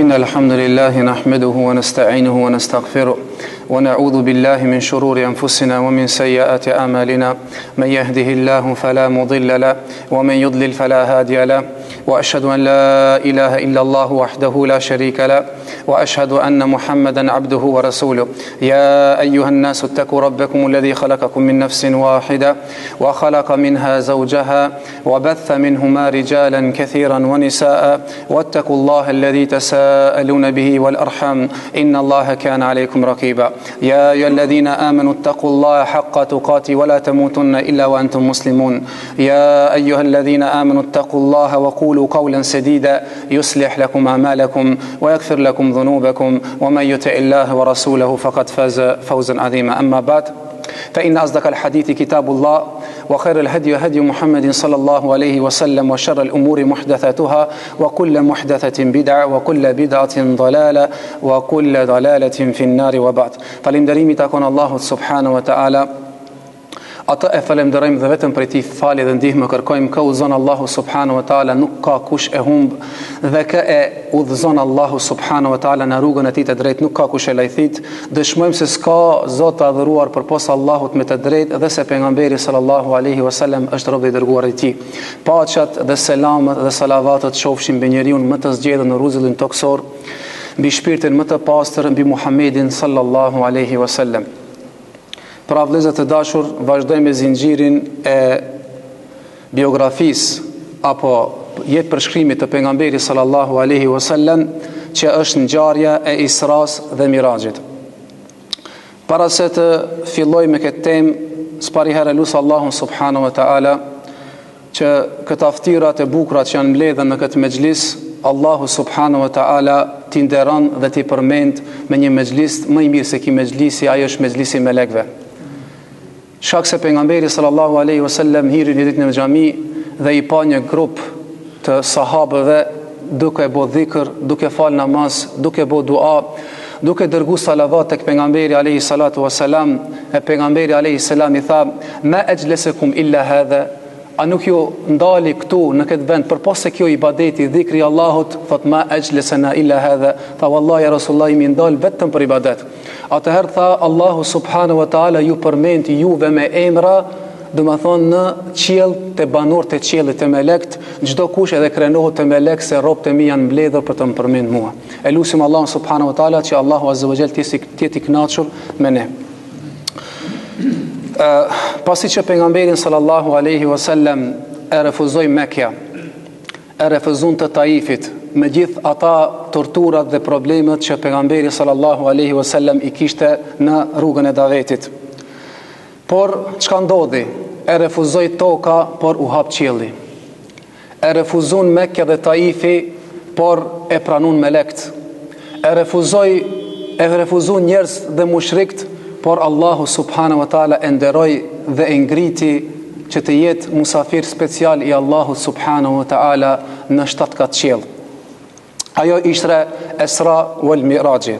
إن الحمد لله نحمده ونستعينه ونستغفره ونعوذ بالله من شرور أنفسنا ومن سيئات أعمالنا من يهده الله فلا مضل له ومن يضلل فلا هادي له وأشهد أن لا إله إلا الله وحده لا شريك له وأشهد أن محمدا عبده ورسوله يا أيها الناس اتقوا ربكم الذي خلقكم من نفس واحدة وخلق منها زوجها وبث منهما رجالا كثيرا ونساء واتقوا الله الذي تساءلون به والأرحام إن الله كان عليكم رقيبا يا أيها الذين آمنوا اتقوا الله حق تقاته ولا تموتن إلا وأنتم مسلمون يا أيها الذين آمنوا اتقوا الله وقولوا قولا سديدا يصلح لكم أعمالكم ويغفر لكم ذنوبكم ومن يطع الله ورسوله فقد فاز فوزا عظيما أما بعد فإن أصدق الحديث كتاب الله وخير الهدي هدي محمد صلى الله عليه وسلم وشر الأمور محدثاتها وكل محدثة بدعة وكل بدعة ضلالة وكل ضلالة في النار وبعد فالمدريم تكون الله سبحانه وتعالى ata e falenderojmë dhe vetëm prej tij falje dhe ndihmë kërkojmë, ka udhëzon Allahu subhanahu wa taala, nuk ka kush e humb dhe ka e udhëzon Allahu subhanahu wa taala në rrugën e tij të drejtë, nuk ka kush e lajthit. Dëshmojmë se s'ka zot të adhuruar përposa Allahut me të drejtë dhe se pejgamberi sallallahu alaihi wasallam është robi i dërguar i tij. Paqet dhe selamet dhe salavatet qofshin mbi njeriu më të zgjedhur në rrugën toksor, mbi shpirtin më të pastër, mbi Muhammedin sallallahu alaihi wasallam. Pra vëllezër të dashur, vazhdojmë me zinxhirin e biografisë apo jetë përshkrimit të pejgamberit sallallahu alaihi wasallam, që është ngjarja e Isras dhe Mirajit. Para se të filloj me këtë temë, s'pari herë lut Allahun subhanahu wa taala që këta ftyrat e bukura që janë mbledhur në këtë mexhlis, Allahu subhanahu wa taala t'i nderon dhe t'i përmend me një mexhlis më i mirë se ky mexhlisi, ai është mexhlisi me melekëve. Shkak se pejgamberi sallallahu alaihi wasallam hiri një ditë në xhami dhe i pa një grup të sahabëve duke bë dhikr, duke fal namaz, duke bë dua, duke dërgu salavat tek pejgamberi alayhi salatu wasalam. E pejgamberi alayhi salam i tha: "Ma ajlasakum illa hadha?" A nuk ju ndali këtu në këtë vend përpos se kjo ibadeti, dhikri Allahut? Thot: "Ma ajlasana illa hadha." Tha: "Wallahi ya Rasulullah, mi ndal vetëm për ibadet." Atëherë tha: "Allahu subhanahu wa taala ju përmend juve me emra, do të thonë në qiell te banorët e qiellit të melekt, çdo kush edhe krenohet te melek se robët e mi janë mbledhur për të më përmend mua." E lutim Allahun subhanahu wa taala që Allahu azza wa jall të jetë i kënaqur me ne. Pasi që pejgamberin sallallahu alaihi wasallam e refuzoi Mekja, e refuzon të Taifit, me gjithë ata torturat dhe problemet që pejgamberi sallallahu alaihi wasallam i kishte në rrugën e davetit. Por çka ndodhi? E refuzoi toka, por u hap qielli. E refuzon Mekja dhe Taifi, por e pranon melekt. E refuzon njerëz dhe mushrikt, por Allahu subhanahu wa taala e nderoi dhe e ngriti që të jetë musafir special i Allahu subhanahu wa taala në 7 kat qiell. Ajo ishte Isra wal Miraj.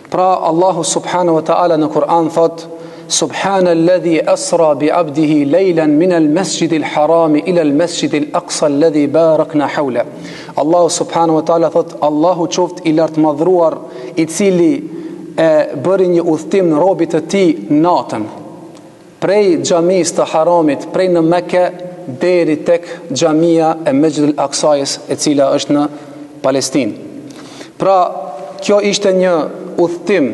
Pra Allahu subhanahu wa taala në Kur'an thot: "Subhanalladhi asra bi 'abdihi laylan min al-masjid al-haram ila al-masjid al-aqsa alladhi barakna hawla." Allahu subhanahu wa taala thot: "Allahu qoft i lartmadhruar, i cili e bëri një udhtim në robit të tij natën, prej xhamisë të Haramit, prej në Mekë deri tek xhamia e Mesjid al-Aqsais, e cila është në Palestinë." Pra, kjo ishte një udhtim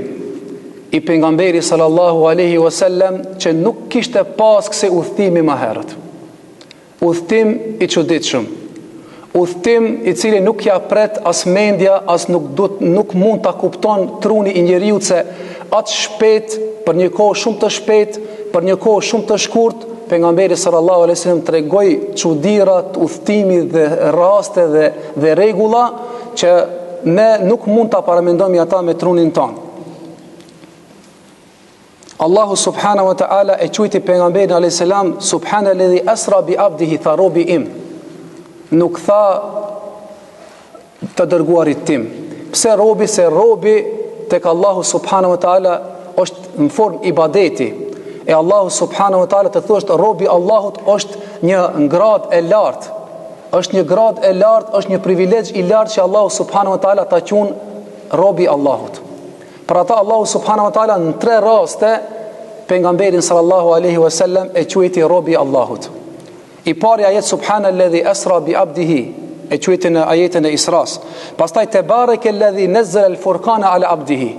i pejgamberit sallallahu alaihi wasallam që nuk kishte pas kësaj udhtimi më herët. Udhtim i çuditshëm. Udhtim i cili nuk ja pret as mendja, as nuk mund ta kupton truni i njeriu se atë shpejt, për një kohë shumë të shpejt, për një kohë shumë të shkurt, pejgamberi sallallahu alaihi wasallam tregoi çudirat, udhtimi dhe raste dhe rregulla që ne nuk mund ta paramendojmë ata me trunin ton. Allahu subhanahu wa taala e quajti pejgamberin alayhis salam subhanalladhi asra bi abdihi, tha robi im. Nuk tha të dërguarit tim. Pse robi? Se robi tek Allahu subhanahu wa taala është në formë ibadeti. E Allahu subhanahu wa taala të thosh robi Allahut është një ngradë e lartë. është një grad e lartë, është një privilegj i lartë që Allahu subhanahu wa taala ta quajë robi i Allahut. Për ata Allahu subhanahu wa taala në 3 raste pejgamberin sallallahu alaihi wasallam e quajti robi i Allahut. I pari ajet subhanalladhi asra bi abdihi, e quajti në ajetin e Isras. Pastaj tebarekalladhi nazzala al-furqana ala abdihi.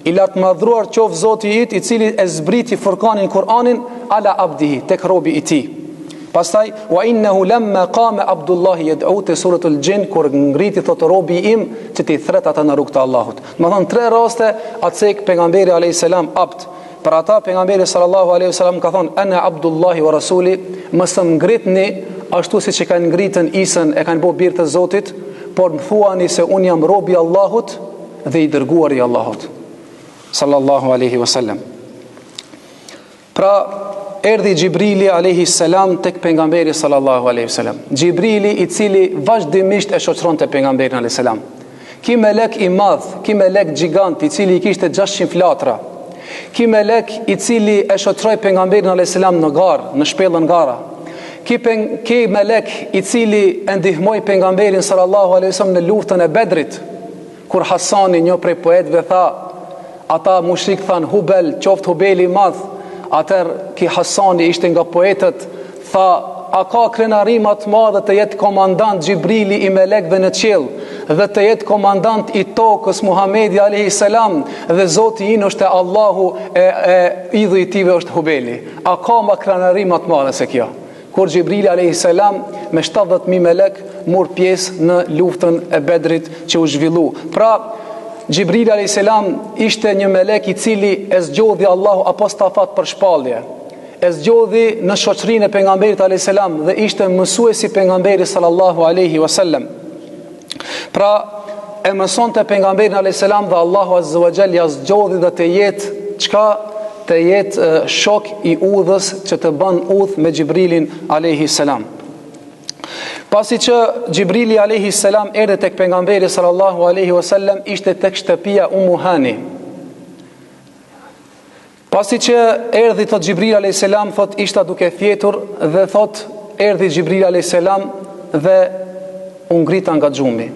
I lartë madhruar qof Zoti i i cili e zbriti Furqanin Kur'anin ala abdihi, tek robi i tij. Pastaj wa innahu lamma qama Abdullah yad'u te suratul Jin, kur ngriti thot robi im që ti thret ata në rrugt të Allahut. Do thon 3 raste atsek pejgamberi alayhis salam abd. Për ata pejgamberi sallallahu alaihi wasallam ka thon ana Abdullahi wa rasuli, mos ngritni ashtu siç e kanë ngritën Isën, e kanë bërë bir të Zotit, por më thuani se un jam robi i Allahut dhe i dërguari i Allahut sallallahu alaihi wasallam. Pra erdhi Gjibrili alayhi salam tek pejgamberi sallallahu alaihi wasallam. Gjibrili i cili vazhdimisht e shoqëronte pejgamberin alayhi salam. Ki melek i madh, ki melek gjigant i cili i kishte 600 flatra. Ki melek i cili e shoqëroi pejgamberin alayhi salam në garë, në shpellën gara. Ki melek i cili e ndihmoi pejgamberin sallallahu alaihi wasallam në luftën e Bedrit, kur Hasani, një prej poetëve, tha, ata mushrik than Hubel, qoft Hubeli i madh. Atër ki Hasani ishte nga poetët, tha, a ka krenari më të madhe të jetë komandant Gjibrili i melekve në qiell dhe të jetë komandant i tokës Muhamedi alayhi salam dhe Zoti i është Allahu idhë i tive është Hubeli. A ka më krenari më të madhe se kjo? Kur Gjibrili alayhi salam me 70.000 melek mor pjesë në luftën e Bedrit që u zhvillu. Pra Gjibrili alayhis salam ishte një melek i cili e zgjodhi Allahu apostafat për shpallje. E zgjodhi në shoqërinë e pejgamberit alayhis salam dhe ishte mësuesi pejgamberit sallallahu alaihi wasallam. Pra e mësonte pejgamberin alayhis salam dhe Allahu azza wa jalla ja zgjodhi dhe të jetë çka të jetë shok i udhës që të bën udhë me Gjibrilin alayhis salam. Pasi që Gjibrili alayhi salam erdhi tek pejgamberi sallallahu alaihi wasallam, ishte tek shtëpia Ummu Hani. Pasi që erdhi thot Gjibrili alayhi salam, thot ishta duke fjetur dhe thot erdhi Gjibrili alayhi salam dhe u ngrita nga xhumi.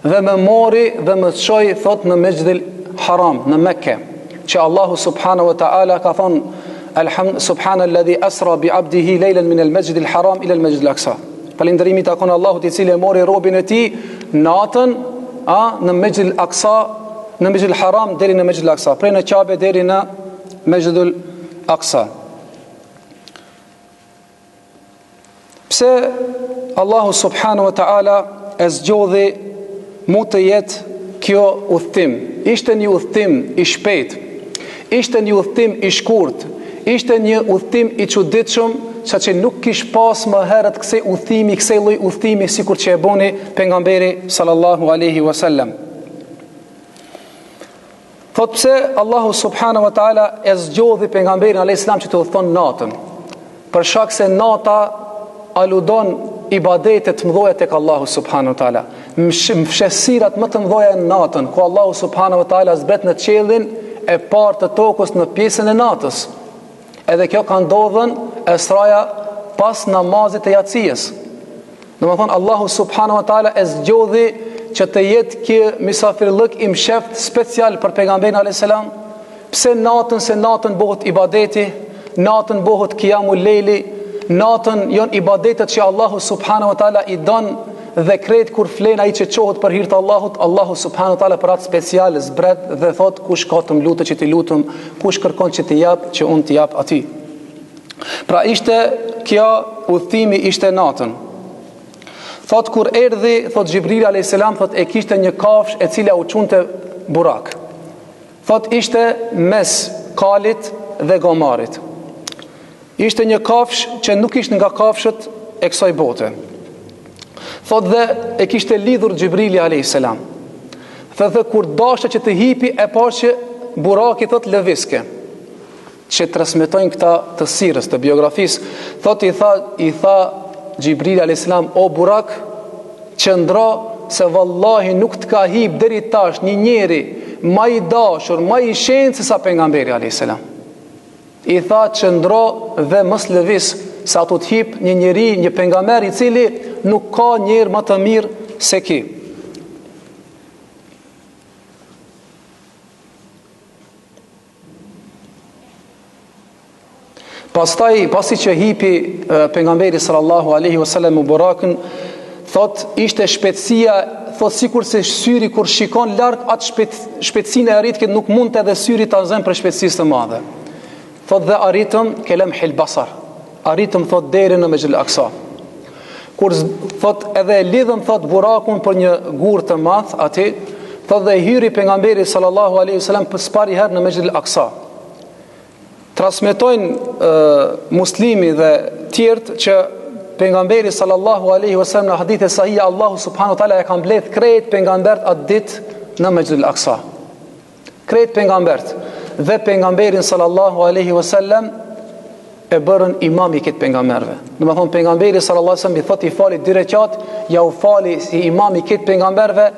Dhe më mori dhe më çoi thot në Mesjidil Haram në Mekë, që Allahu subhanahu wa taala ka thon subhanalladhi asra bi abdihi laylan min al-Masjidil Haram ila al-Masjidil Aqsa. Falënderimi takon Allahut i cili e mori robën e tij natën në Mesjidil Aqsa, në Mesjidil Haram deri në Mesjidil Aqsa, prej në Kabe deri në Mesjidil Aqsa. Pse Allahu subhanahu wa taala e zgjodhi mu të jetë kjo udhtim? Ishte një udhtim i shpejtë, ishte një udhtim i shkurt, ishte një udhtim i çuditshëm, që nuk kish pas më herët kësaj udhimi, kësaj lloj udhimi sikur që e boni pejgamberi sallallahu alaihi wasallam. Thot pse Allahu subhanahu wa taala e zgjodhi pejgamberin alayhis salam që të udhton natën? Për shkak se nata aludon ibadete të mëdha tek Allahu subhanahu wa taala. Mfshesirat më të mëdha në natën, ku Allahu subhanahu wa taala zbret në qiellin e parë të tokës në pjesën e natës. Edhe kjo ka ndodhën esraja pas namazit të jacijës. Domethënë Allahu subhanahu wa taala e zgjodhi që të jetë kjo misafirllëk i msheft special për pejgamberin alayhis salam. Pse natën? Se natën bëhet ibadeti, natën bëhet qiyamul leili, natën janë ibadetet që Allahu subhanahu wa taala i don dhe krejt kur flen ai që çohet për hir të Allahut, Allahu subhanahu wa taala për atë special zbret dhe thot kush ka të më lutë që ti lutem, kush kërkon që ti jap që unë ti jap atij. Pra ishte kjo udhëtimi ishte natën. Thot kur erdhi, thot Gjibrili alayhis salam, thot e kishte një kafsh e cila u çunte burak. Thot ishte mes Kalit dhe Gomarit. Ishte një kafsh që nuk ishte nga kafshët e kësaj bote. Thot dhe e kishte lidhur Gjibrili alayhis salam. Thot dhe kur dashte që të hipi, e pa që buraki thot lëviske. Që transmetojnë këta të sirës, të biografisë, thot i tha Gjibrili alayhis salam, o burak, qëndro se vallahi nuk të ka hip deri tash një njeri më i dashur, më i shenjtë se sa pejgamberi alayhis salam. I tha qëndro dhe mos lëviz, sa ato të hip një njeri, një pejgamber i cili nuk ka njerë më të mirë se ki. Pasi që hipi pejgamberi sallallahu alaihi wasallam burakën, thot ishte shpejtësia, thot sikur se syri kur shikon larg atë shpejtësinë e arrit që nuk mund të edhe syri ta zën për shpejtësisë të madhe. Thot dhe arritëm kelem hil basar. Arritëm thot deri në Mesjid al-Aqsa. Kur thot edhe lidhëm thot burakun për një gur të madh aty, thot dhe hyri pejgamberi sallallahu alaihi wasallam për pari herë në Mesjid al-Aqsa. Transmetojnë muslimi dhe tjertë që pejgamberi sallallahu alaihi wasallam në hadithe sahih Allahu subhanahu wa taala e ka mbledh krejt pejgambert atë ditë në Mesjid al-Aqsa. Krejt pejgambert dhe pejgamberin sallallahu alaihi wasallam e bërën imam i këtë pejgamberve. Do të thonë pejgamberi sallallahu alaihi wasallam i thotë i fali 2 rekat, ja u fali si imam i këtë pejgamberve,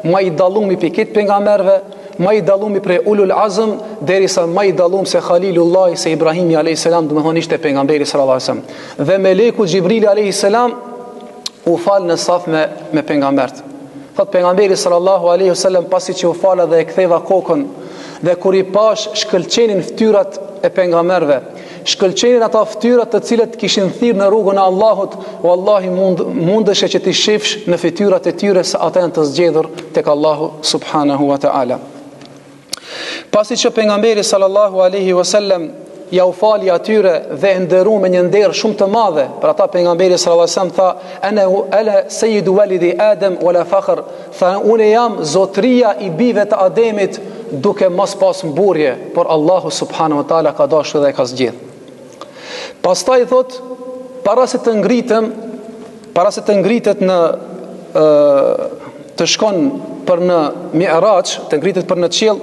më i dallumi për këtë pejgamberve, më i dallumi për ulul azm, derisa më i dallum se Khalilullah se Ibrahimi alayhis salam, do të thonë ishte pejgamberi sallallahu alaihi wasallam. Dhe meleku Xhibrili alayhis salam u fal në saf me pejgambert. Thot pejgamberi sallallahu alaihi wasallam pasi që u fala dhe e ktheva kokën dhe kur i pash shkëlqenin fytyrat e pejgamberve, shkëlqenin ata fytyrat të cilët kishin thirrë në rrugën e Allahut, wallahi mundeshe që ti shifsh në fytyrat e tyre se ata janë të zgjedhur tek Allahu subhanahu wa taala. Pasi që pejgamberi sallallahu alaihi wasallam ja u fali atyre dhe e nderu me një nder shumë të madhe, për ata pejgamberi sallallahu alaihi wasallam tha ana sayyidu walidi Adam wala fakhr, tha unë jam zotria i bijve të Ademit duke mos pas mburje, por Allahu subhanahu wa taala ka dashur dhe e ka zgjedh. Pastaj thot para se të ngritet në të shkon për në Mi'raj, të ngritet për në qiell,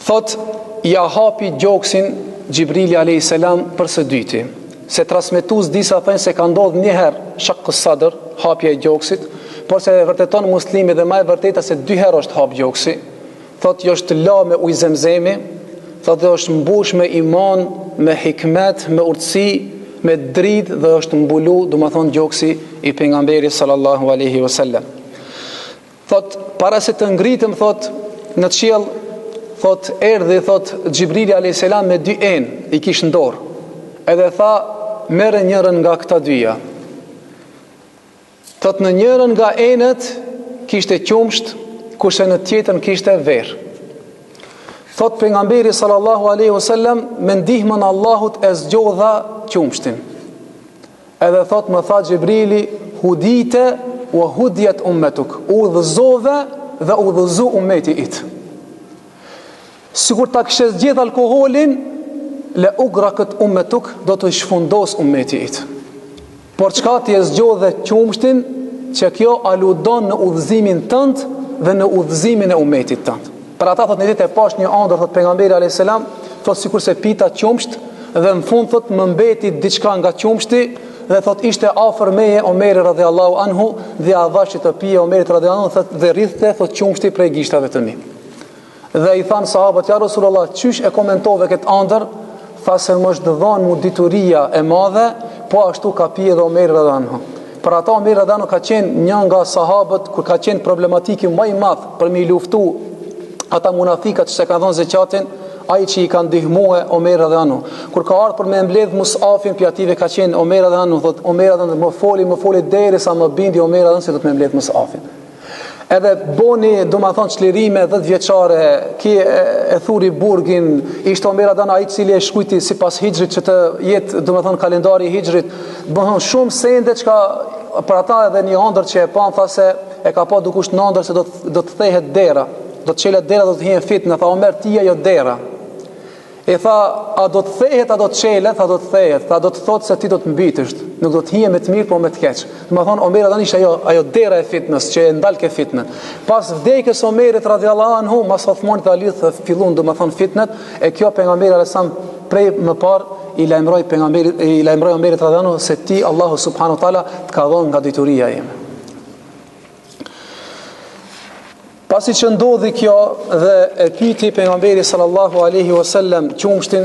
thot ja hapi gjoksin Xhibrili alayhis salam për së dyti. Se transmetues disa thënë se ka ndodhur një herë shaqq sadr, hapja e gjoksit, por se vërteton muslimi dhe më e vërteta se 2 herë është hap gjoksi. Thot jo është la me ujë zemzemi, thot dhe është mbush me iman, me hikmet, me urtësi, me dritë dhe është mbulu, do të thonë gjoksi i pejgamberit sallallahu alaihi wasallam. Thot para se të ngritem thot në qiell, thot erdhi thot Xhibrili alayhis salam me 2 enë i kishte në dorë. Edhe tha merre njërin nga këta dyja. Thot në njërin nga enët kishte qumsht, kurse në tjetrën kishte verë. Thot pejgamberi sallallahu alaihi wasallam me ndihmën e Allahut e zgjodha qumshtin. Edhe thot më tha Xhibrili hudite wa hudiyat ummatuk, udhëzove dhe udhëzu ummeti it. Sikur ta kishe zgjedh alkoolin, le ugraqat ummatuk, do të shfundos ummeti it. Por çka ti e zgjodhe qumshtin, që kjo aludon në udhëzimin tënd dhe në udhëzimin e ummetit tënd. Për ata thot në ditë e pash një ëndër, thot pejgamberi alayhis salam, thot sikur se pita qumsht dhe në fund thot më mbeti diçka nga qumshti dhe thot ishte afër meje Omeri radhiyallahu anhu dhe avashi të pije Omeri radhiyallahu anhu, thot dhe rrithte thot qumshti prej gishtave të mi. Dhe i thanë sahabët, ja Rasulullah, qysh e komentove këtë ëndër? Tha se më është dhënë mu dituria e madhe, po ashtu ka pije dhe Omeri radhiyallahu anhu. Për ata Omeri radhiyallahu anhu ka qenë një nga sahabët kur ka qenë problematiki më i madh për me luftu ata munafikat që se ka dhënë zekatin, ai që i ka ndihmue Omeri radhiyallahu anhu. Kur ka ardhur për me mbledh musafin, pjative ka qenë Omeri radhiyallahu anhu, thot Omeri radhiyallahu anhu më foli derisa më bindi Omeri radhiyallahu anhu se do të me mbledh musafin. Edhe boni, do më thonë, çlirime 10 vjeçare, ki e thuri burgin, ishte Omeri radhiyallahu anhu ai cili e shkujti sipas hijrit që të jetë, do më thonë, kalendari i hijrit. Do thonë shumë sende çka për ata edhe një ëndër që e pan, tha se e ka pa dukush në ëndër se do të thehet dera, do të çelet dera, do të hihen fitnë. Tha Omer, tia jo dera. E tha, a do të thehet, a do të çelet, a do të thehet, a do të thotë se ti do të mbitesh, nuk do të hihe me të mirë, po me të keq. Do të thonë Omeri radhiyallahu anhu ishte ajo dera e fitnës që e ndalke fitnën. Pas vdekjes Omerit radhiyallahu anhu, mas Uthmanit Ali fillon do të thonë fitnët, e kjo pejgamberi alayhis salam prej më parë i lajmëroi Omerit radhiyallahu anhu se ti Allahu subhanahu wa taala të ka dhënë nga dituria ime. Pasi që ndodhi kjo dhe e pyeti pejgamberi sallallahu alaihi wasallam qumshtin,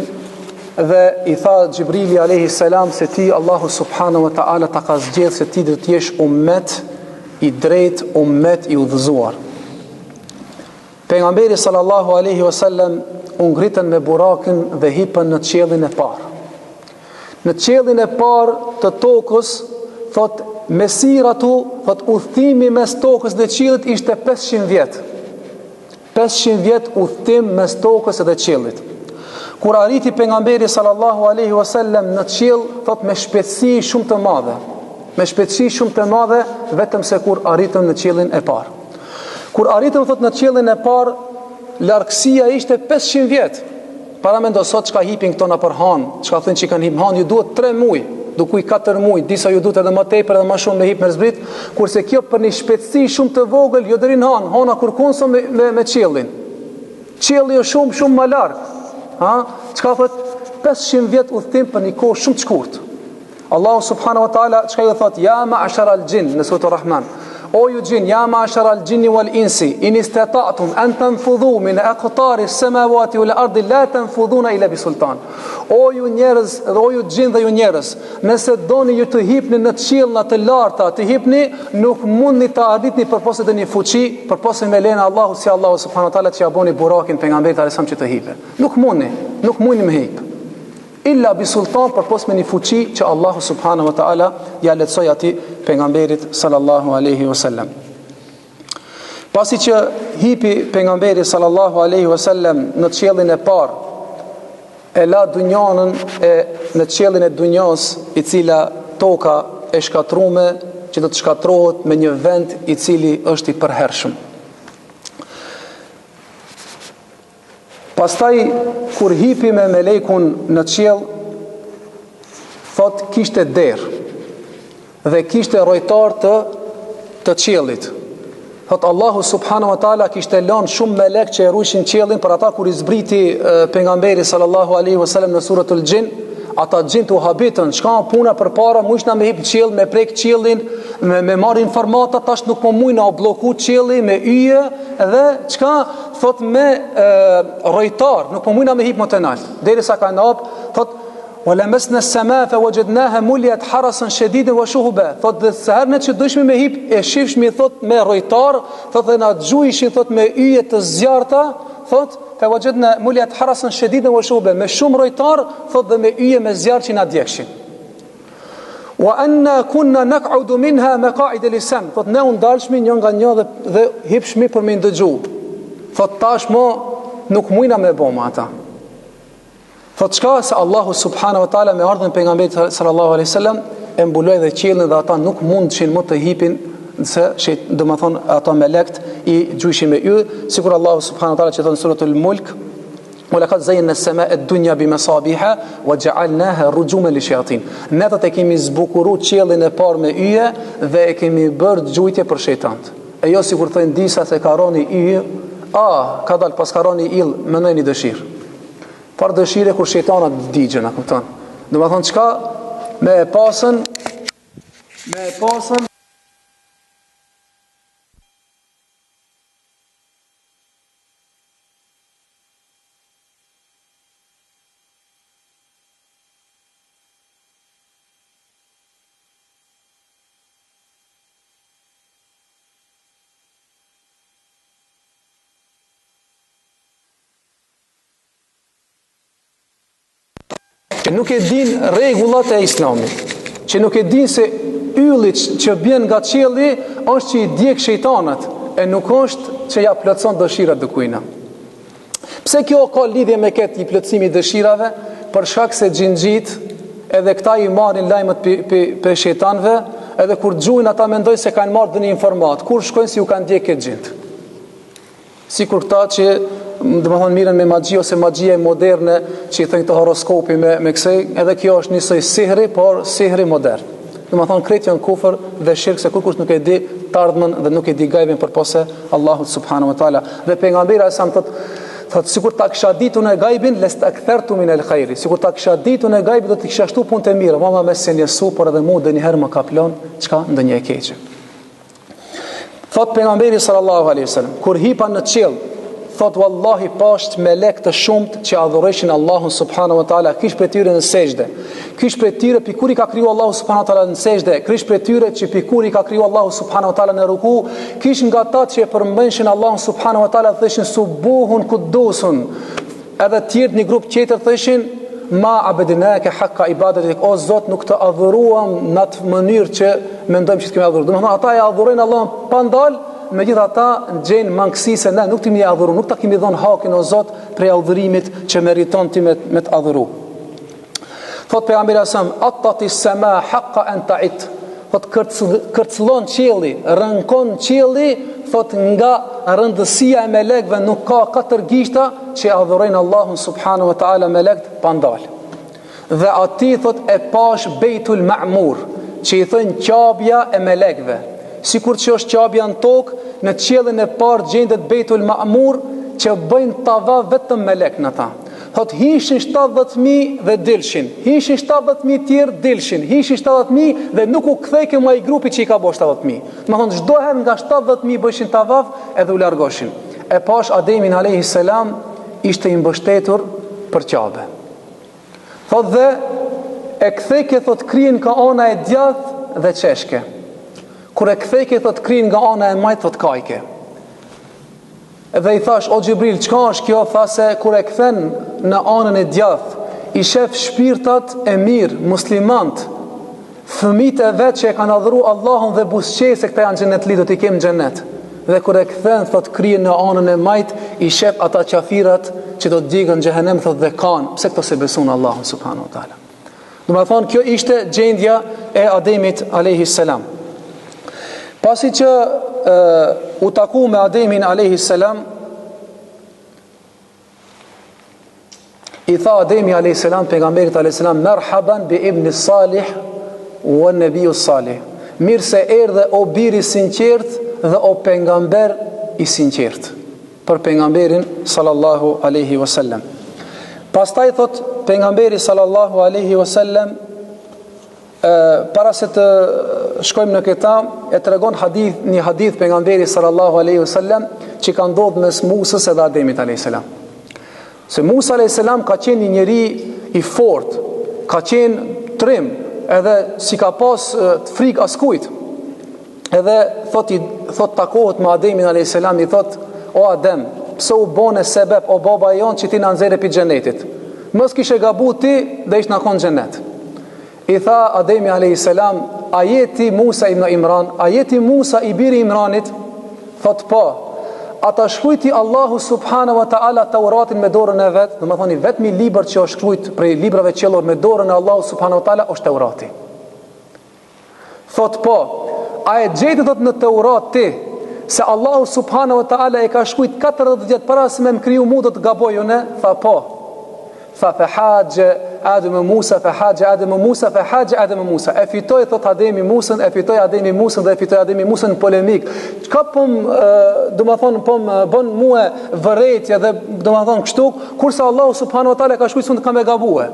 dhe i tha Gjibrili alayhi salam se ti Allahu subhanahu wa taala ta ka zgjedhur se ti do të jesh ummet i drejt, ummet i udhëzuar. Pejgamberi sallallahu alaihi wasallam u ngritën me burakin dhe hipën në qiellin e parë. Në qiellin e parë të tokës, thot mesiratu, thot udhëtimi mes tokës dhe qiellit ishte 500 vjet. 500 vjet udhëtim mes tokës dhe qiellit. Kur arriti pejgamberi sallallahu alaihi wasallam në qiell, thot me shpejtësi shumë të madhe. Me shpejtësi shumë të madhe, vetëm se kur arritëm në qiellin e parë. Kur arritëm thot në qiellin e parë, largësia ishte 500 vjet. Para mendo sot çka hipin këto na për han, çka thënë që kanë hip han, ju duhet 3 muaj, dukuj 4 muaj, disa ju duhet edhe më tepër edhe më shumë me hip me zbrit, kurse kjo për një shpejtësi shumë të vogël jo deri në han, hana kërkonso me qiellin. Qielli është shumë më larg. Ha? Çka thot 500 vjet udhtim për një kohë shumë të shkurtë. Allahu subhanahu wa taala çka ju thot ya ma'ashara al-jinn në sura Ar-Rahman. O ju gjin, ja ma'ashara al-jinni wal insi in istata'tum an tanfudhu min aqtari as-samawati wal ardi la tanfudhuna illa bi sultan. O ju njerëz, o ju gjin dhe ju njerëz, nëse doni ju të hipni në qiellna të larta, të hipni, nuk mundni të arritni përpos të një fuqi, përpos me lena Allahu si Allahu subhanahu wa taala që ja boni burakin pejgamberit alayhis që të hipe. Nuk mundni me hip. Illa bi sultan, përpos me një fuqi që Allahu subhanahu wa taala ja lehtësoi atij pejgamberit sallallahu alaihi wasallam. Pasi që hipi pejgamberi sallallahu alaihi wasallam në qiellin e parë, e la dunjanën në qiellin e dunjos, i cila toka e shkatrume, që do të shkatrohet me një vend i cili është i përhershëm. Pastaj kur hipi me melekun në qiell, thot kishte derë dhe kishte rojtar të qiellit. Thot Allahu subhanahu wa taala kishte lënë shumë melek që e ruajshin qiellin për ata kur i zbriti pejgamberi sallallahu alaihi wasallam në suratul Jin, ata gjin të habitën, çka puna përpara mujna me hip qiell, me prek qiellin, me marr informata, tash nuk po mujna o blloku qielli me yje dhe çka thot me rojtar, nuk po mujna me hip më të lart. Derisa ka ndap, thot ولمسنا السماء فوجدناها مليت حرسا شديدا وشهبا. Thot dhe sërnet që dëshmi me hip e shifshmi thot me rojtar, thot dhe na xhuishin thot me yje të zjarta, thot فوجدنا مليت حرسا شديدا وشهبا, me shumë rojtar, thot dhe me yje me zjarr që na djegëshin. وأنا كنا نقعد منها مقاعد للسمع. Thot ne u ndalshmi një nga një dhe hipshmi për me ndëgju. Thot tashmo nuk mujna me bëma ata. Thot çka se Allahu subhanahu wa taala me ardhmën e pejgamberit sallallahu alaihi wasallam e mbuloi dhe qiellin dhe ata nuk mundshin më të hipin se domethën ata melekt i gjujshin me yje, sikur Allahu subhanahu wa taala që thon suratul Mulk ولقد زينا السماء الدنيا بمصابيح وجعلناها رجوما للشياطين. Ne të kemi zbukuruar qiellin e parë me yje dhe e kemi bërë gjujtje për shejtant. E jo sikur thënë disa se ka roni yje, ka dal pas ka roni ill, mendojnë dëshirë. Par dëshire kur shejtanat digjen, a kupton? Do të thonë çka me e pasën që nuk e din rregullat e Islamit, që nuk e din se ylli që bjen nga qielli është që i djeg shejtanat, e nuk është që ja plotson dëshirat dikujna. Pse kjo ka lidhje me këtë i plotësimi dëshirave? Për shkak se xhinxhit edhe këta i marrin lajmet për shejtanëve, edhe kur xhuin ata mendojnë se kanë marrë dhënë informat, kur shkojnë si u kanë djeg këtë xhint. Sikur këta që domethënë mirën me magji ose magjia moderne që i thënë këto horoskopi me kësaj, edhe kjo është njësoj sihri, por sihri modern. Domethënë krejt janë kufër dhe shirk, se kush nuk e di të ardhmen dhe nuk e di gajbin përpose Allahut subhanahu wa taala. Dhe pejgamberi sa thot sikur ta kisha ditur në gajbin lastakthartu min alkhair. Sikur ta kisha ditur në gajbin do të kisha shtu punë të mira, mama me senjesu, por edhe mua ndonjëherë më ka plon çka ndonjë e keqe. Thot pejgamberi sallallahu alaihi wasallam, kur hipa në qiell, thot wallahi pasht melek të shumt që adhuronin Allahun subhanahu wa taala, kish për tyre në sejdë, kish për tyre pikur i ka kriju Allahu subhanahu wa taala në sejdë, kish për tyre që pikur i ka kriju Allahu subhanahu wa taala në ruku, kish nga ata që e përmendishin Allahun subhanahu wa taala thëshin subuhun qudusun, edhe tjerë një grup tjetër thëshin ma abedinake haqqa ibadetik, o Zot nuk të adhuruam në atë mënyrë që mendojmë që të kemi adhuruar. Domethënë ata e adhurojnë Allahun pa ndal, megjithatë gjejnë mangësi se ne nuk timi adhuru, nuk ta kemi dhënë hakin o Zot prej adhurimit që meriton ti me të adhuru. Thot pejgamberi asam attati sama haqqa an ta'it, thot kërcëllon qielli, rënkon qielli, thot nga rëndësia e melekëve nuk ka katër gishta që adhurojnë Allahun subhanahu wa taala melekt pa ndal. Dhe ati thot e pash Beitul Ma'mur, që i thënë qabja e melekëve. Sikur që është qabja në tokë, në qiellin e parë gjendet Beitul Ma'mur që bëjnë tavaf vetëm melek në ta. Thot hishin 70.000 dhe dilshin, hishin 70.000 tjerë dilshin, hishin 70.000 dhe nuk u kthej kjo ai grupi që i ka bërë 70.000. Do thonë çdo herë nga 70.000 bëshin tavaf edhe u largoshin. E pash Ademin alayhis salam ishte i mbështetur për Qabe. Thot dhe e kthej thot krijen ka ana e djathtë dhe çeshke. Kur e kthej thot krijen nga ana e majt thot kajke. Dhe i thash, o Gjibril, çka është kjo? Tha se kur e kthen në anën e djathtë, i shef shpirtat e mirë, muslimant, fëmijët e vet që e kanë adhuruar Allahun dhe buzëqej se këta janë xhenet lidhur të kemë xhenet. Dhe kur e kthen thot krijen në anën e majt, i shef ata qafirat që do të digën në xhehenem thot dhe kanë, pse këto se besuan Allahun subhanahu wa taala. Do të thonë kjo ishte gjendja e Ademit alayhis salam. Pasi që u taku me Ademin alayhis salam, i tha Ademi alayhis salam pejgamberit alayhis salam merhaban bi ibn salih wa nabiy salih. Mirë se erdhe o biri sinqert dhe o pejgamber i sinqert. Për pejgamberin sallallahu alaihi wasallam. Pastaj thot pejgamberi sallallahu alaihi wasallam, para se të shkojmë në këta, e tregon një hadith pejgamberi sallallahu alaihi wasallam që ka ndodhur mes Musës edhe Ademit alayhis salam. Se Musa alayhis salam ka qenë një njeri i fortë, ka qenë trim, edhe si ka pas të frikë askujt. Edhe thot takohet me Ademin alayhis salam, i thot o Adem, pse u bone sebeb o baba jon që ti na nxjerrë pi xhenetit. Mos kishe gabu ti dhe ish na kon xhenet. I tha Ademi alayhis salam, a jeti Musa ibn Imran, a jeti Musa i biri Imranit? Thot po. Ata shkruajti Allahu subhanahu wa taala Tauratin me dorën e vet, do të thoni vetmi libër që është shkruajt prej librave qiellor me dorën e Allahu subhanahu wa taala është Taurati. Thot po. A e gjeti thot në Taurat ti se Allahu subhanahu wa taala e ka shkruajt 40 vjet para se më kriju mua do të gaboj unë? Tha po. Tha fahaj Adem Musa fahaj Adem Musa fahaj Adem Musa. E fitoi thot Ademi Musën, e fitoi Ademi Musën dhe e fitoi Ademi Musën në polemik. Çka domethën bën mua vërejtje dhe domethën kështu, kurse Allahu subhanahu wa taala ka shkruajtur se kam e gabuar.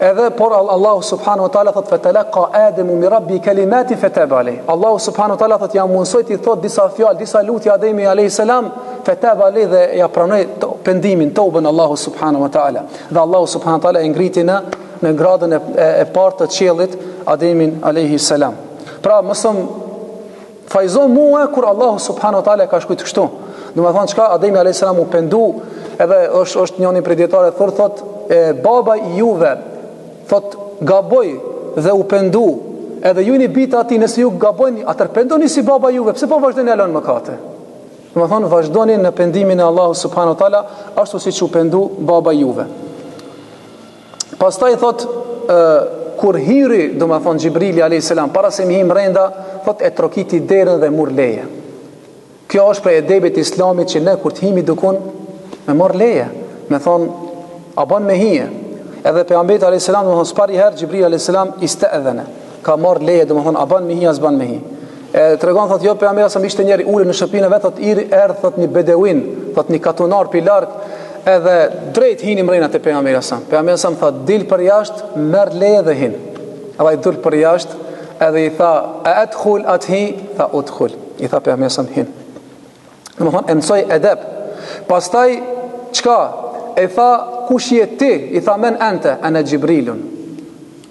Edhe por Allahu subhanahu wa taala thot fatalaqa Ademu min rabbi kalimati fataba alayh. Allahu subhanahu wa taala thot ja mundsoi ti thot disa fjalë, disa lutje Ademi alayhis salam, fataba alayh dhe ja pranoi pendimin, tobën Allahu subhanahu wa taala. Dhe Allahu subhanahu wa taala e ngriti në gradën e parë të qiellit Ademin alayhis salam. Pra mëson fajzon mua kur Allahu subhanahu wa taala ka shkruajtur kështu. Domethënë çka Ademi alayhis salam u pendu, edhe është njëri prej dietarëve thot baba i juve thot gaboj dhe u pendu, edhe ju një bitë ati nëse ju gabojni, atër pendoni si baba juve, pse po vazhdojnë e lënë mëkate? Dhe më thonë, vazhdojni në pendimin e Allahu subhanahu wa taala, ashtu si që u pendu baba juve. Pastaj thot, kur hiri, dhe më thonë, Gjibrili a.s. para se mi him renda, thot e trokiti derën dhe mur leje. Kjo është prej edebit islamit që ne kur të himi dukun, me mor leje, me thonë, a ban me hije. Edhe pejgamberi alayhis salam do të thonë spari herë Gjibril alayhis salam ista'dhana, ka marr leje, do të thonë a ban me hi as ban me hi. Tregon thotë jo pejgamberi sa ishte njëri ulur në shtëpinë e vet, thotë erdh thotë një bedeuin, thotë një katunar pi larg, edhe drejt hini mrenat e pejgamberit sa. Pejgamberi sa thotë dil për jashtë, merr leje dhe hin. Ai dul për jashtë, edhe i tha a adkhul athi, tha udkhul. I tha pejgamberi sa hin. Do të thonë mësoi edeb Pastaj çka? E tha, kush je ti? I tha, men ente, ana Gjibrilun.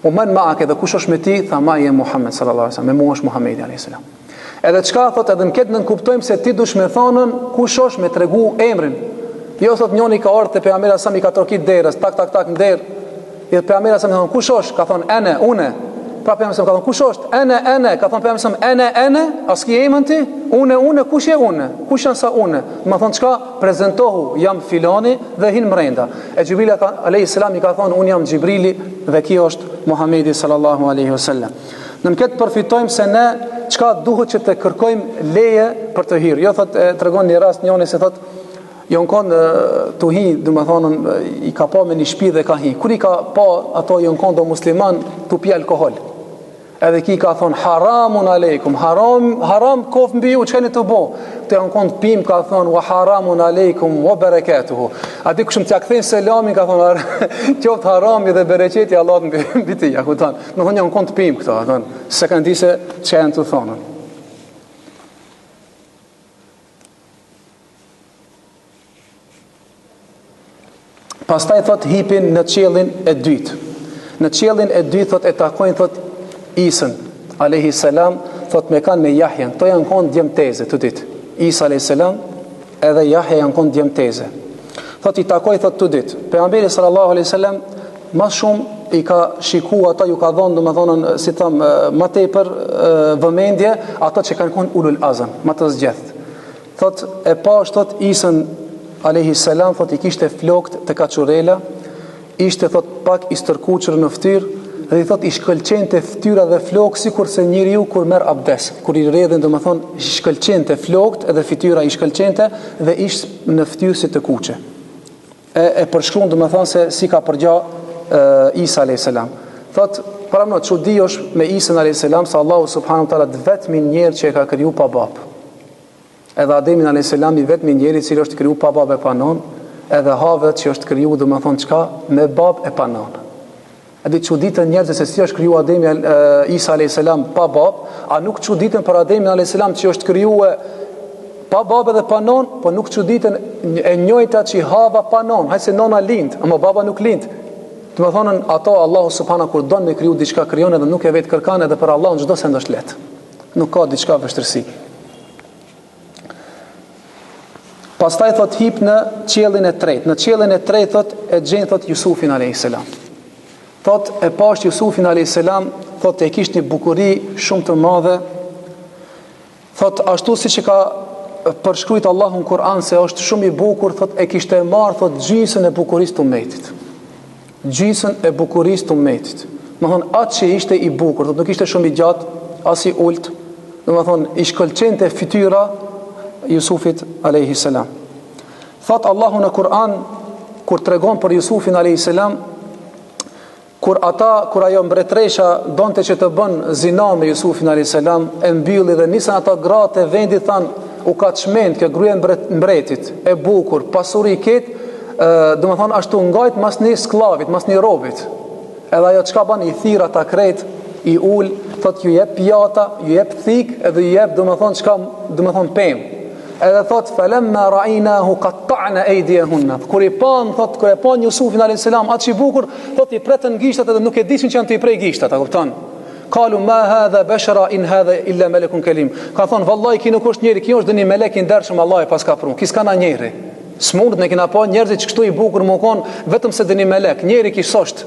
U men ma'ake, dhe kush është me ti? Tha, ma je Muhammed sallallahu alaihi wasallam, me mua është Muhamedi alaihi salam. Edhe çka thot, edhe në këtë nënkuptojmë se ti dush me thonën kush është, me tregu emrin. Jo thot njoni ka ardhur te pejgamberi sa mi ka trokit derës, tak në derë. I pejgamberi sa më thon kush është? Ka thon ene, une. Pra pejgamberi ka thon kush është? Ene, ka thon pejgamberi ene, as ki emën ti? Une, kush je une? Kush janë sa une? Më thon çka? Prezantohu, jam filani dhe hin brenda. E Xhibrili alayhis salam i ka thon un jam Xhibrili dhe kjo është Muhamedi sallallahu alaihi wasallam. Në këtë përfitojmë se ne çka duhet që të kërkojmë leje për të hyrë. Jo thot tregon një rast njëri se thot jo kon tu hi, do të thonë i ka pa me një shtëpi dhe ka hi. Kur i ka pa ato jo kon do musliman tu pi alkool. Edhe ki ka thon haramun aleikum, haram kof mbi ju, çka ne të bë. Te janë kon pim ka thon wa haramun aleikum wa barakatuhu. A di kush më t'ia kthen selamin ka thon qoftë harami dhe bereqeti Allah mbi ti, ja kupton. Do thonë janë kon pim këto, thon. Se kanë di se çka janë të thonë. Pastaj thot hipin në qiellin e dytë. Në qiellin e dytë thot e takojnë thot Isën alayhi salam, thot me kanë me Jahjen. Kto janë kon djemteze të ditë. Isa alayhi salam edhe Jahja janë kon djemteze. Thot i takoi thot të ditë. Pejgamberi sallallahu alaihi wasallam më shumë i ka shikuar ata, ju ka dhënë domethënë si tham më tepër vëmendje ato që kanë kon ulul azam, më të zgjedh. Thot e pash thot Isën alayhi salam thot i kishte flokt të kaçurela, ishte thot pak i stërkuqur në fytyrë dhe i thot i shkëlqente fytyra dhe flok sikur se njeriu kur merr abdes, kur i rredhin domethënë i shkëlqente flokt edhe fytyra i shkëlqente dhe ishte në fytyrë si të kuqe. E përshkruan domethënë se si ka përgjigj Isa alayhis salam. Thot para më çudi është me Isa alayhis salam se Allahu subhanahu wa taala vetëm njerëz që e ka kriju pa bab. Edhe Ademi alayhis salam i vetëm njerëz i cili është kriju pa bab e pa non, edhe Havet që është kriju domethënë çka me bab e pa non. A di çuditën njerëzve se si është kriju Ademi Isa alayhis salam pa bab, a nuk çuditën për Ademin alayhis salam që është krijuar pa bab dhe pa non, po nuk çuditën e njëjta që Hava pa non, hajse nona lind, ama baba nuk lind. Do të thonë ato Allahu subhanahu kur don me kriju diçka krijon edhe nuk e vet kërkan edhe për Allahun çdo send është lehtë. Nuk ka diçka vështirësi. Pastaj thot hip në qiellin e tretë. Në qiellin e tretë thot e gjen thot Jusufin alayhis salam. Thot e pash Jusufin alayhis salam, thot e kishte një bukuri shumë të madhe. Thot ashtu siç e ka përshkruajt Allahu në Kur'an se është shumë i bukur, thot e kishte marr thot gjysën e bukurisë të ummetit. Gjysën e bukurisë të ummetit. Do thon atë që ishte i bukur, thot nuk ishte shumë i gjatë, as i ult. Do thon i shkëlqente fytyra Jusufit alayhis salam. Thot Allahu në Kur'an kur tregon për Jusufin alayhis salam, kur ajo mbretresha donte që të bën zina me Jusufin alayhis salam, e mbylli dhe nisën ata gratë e vendit than u ka çmend kjo gruaja mbretit, e bukur, pasuri ket, domethënë ashtu ngajt mas një sklavit, mas një robit. Edhe ajo çka bën i thirr ata krejt, i ul, thot ju jep pjata, ju jep thik, edhe ju jep domethënë çka domethënë pemë. Edhe thot falamma ra'inahu qatta'na aydiyahunna. Kur e pan Jusufin alayhis salam atë i bukur, thot i pretën gishtat edhe nuk e dishin që janë të i prej gishtat, a kupton? Qalu ma hadha bashara in hadha illa malakun kalim. Ka thon vallahi ki nuk është njeri, ki është dëni melek i ndershëm Allahu pas ka prun. Ki s'ka na njeri. Smund ne kena pa njerëz që këtu i bukur më kon vetëm se dëni melek, njeri ki sosht.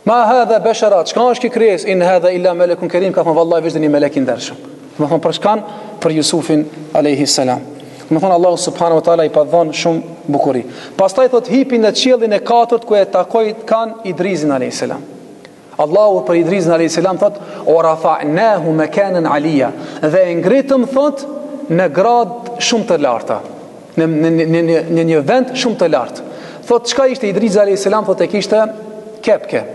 Ma hadha bashara, çka është ki krijes in hadha illa malakun kalim, ka thon vallahi vetë dëni melek i ndershëm. Do thon për shkan për Jusufin alayhis salam. Do thon Allahu subhanahu wa taala i pa dhënë shumë bukuri. Pastaj thot hipin në qiellin e katërt ku e takoi kan Idrisin alayhis salam. Allahu për Idrisin alayhis salam thot o rafa'nahu makanan aliya, dhe e ngritëm thot në grad shumë të larta, në një vend shumë të lartë. Thot çka ishte Idrisi alayhis salam, thot e kishte kepke.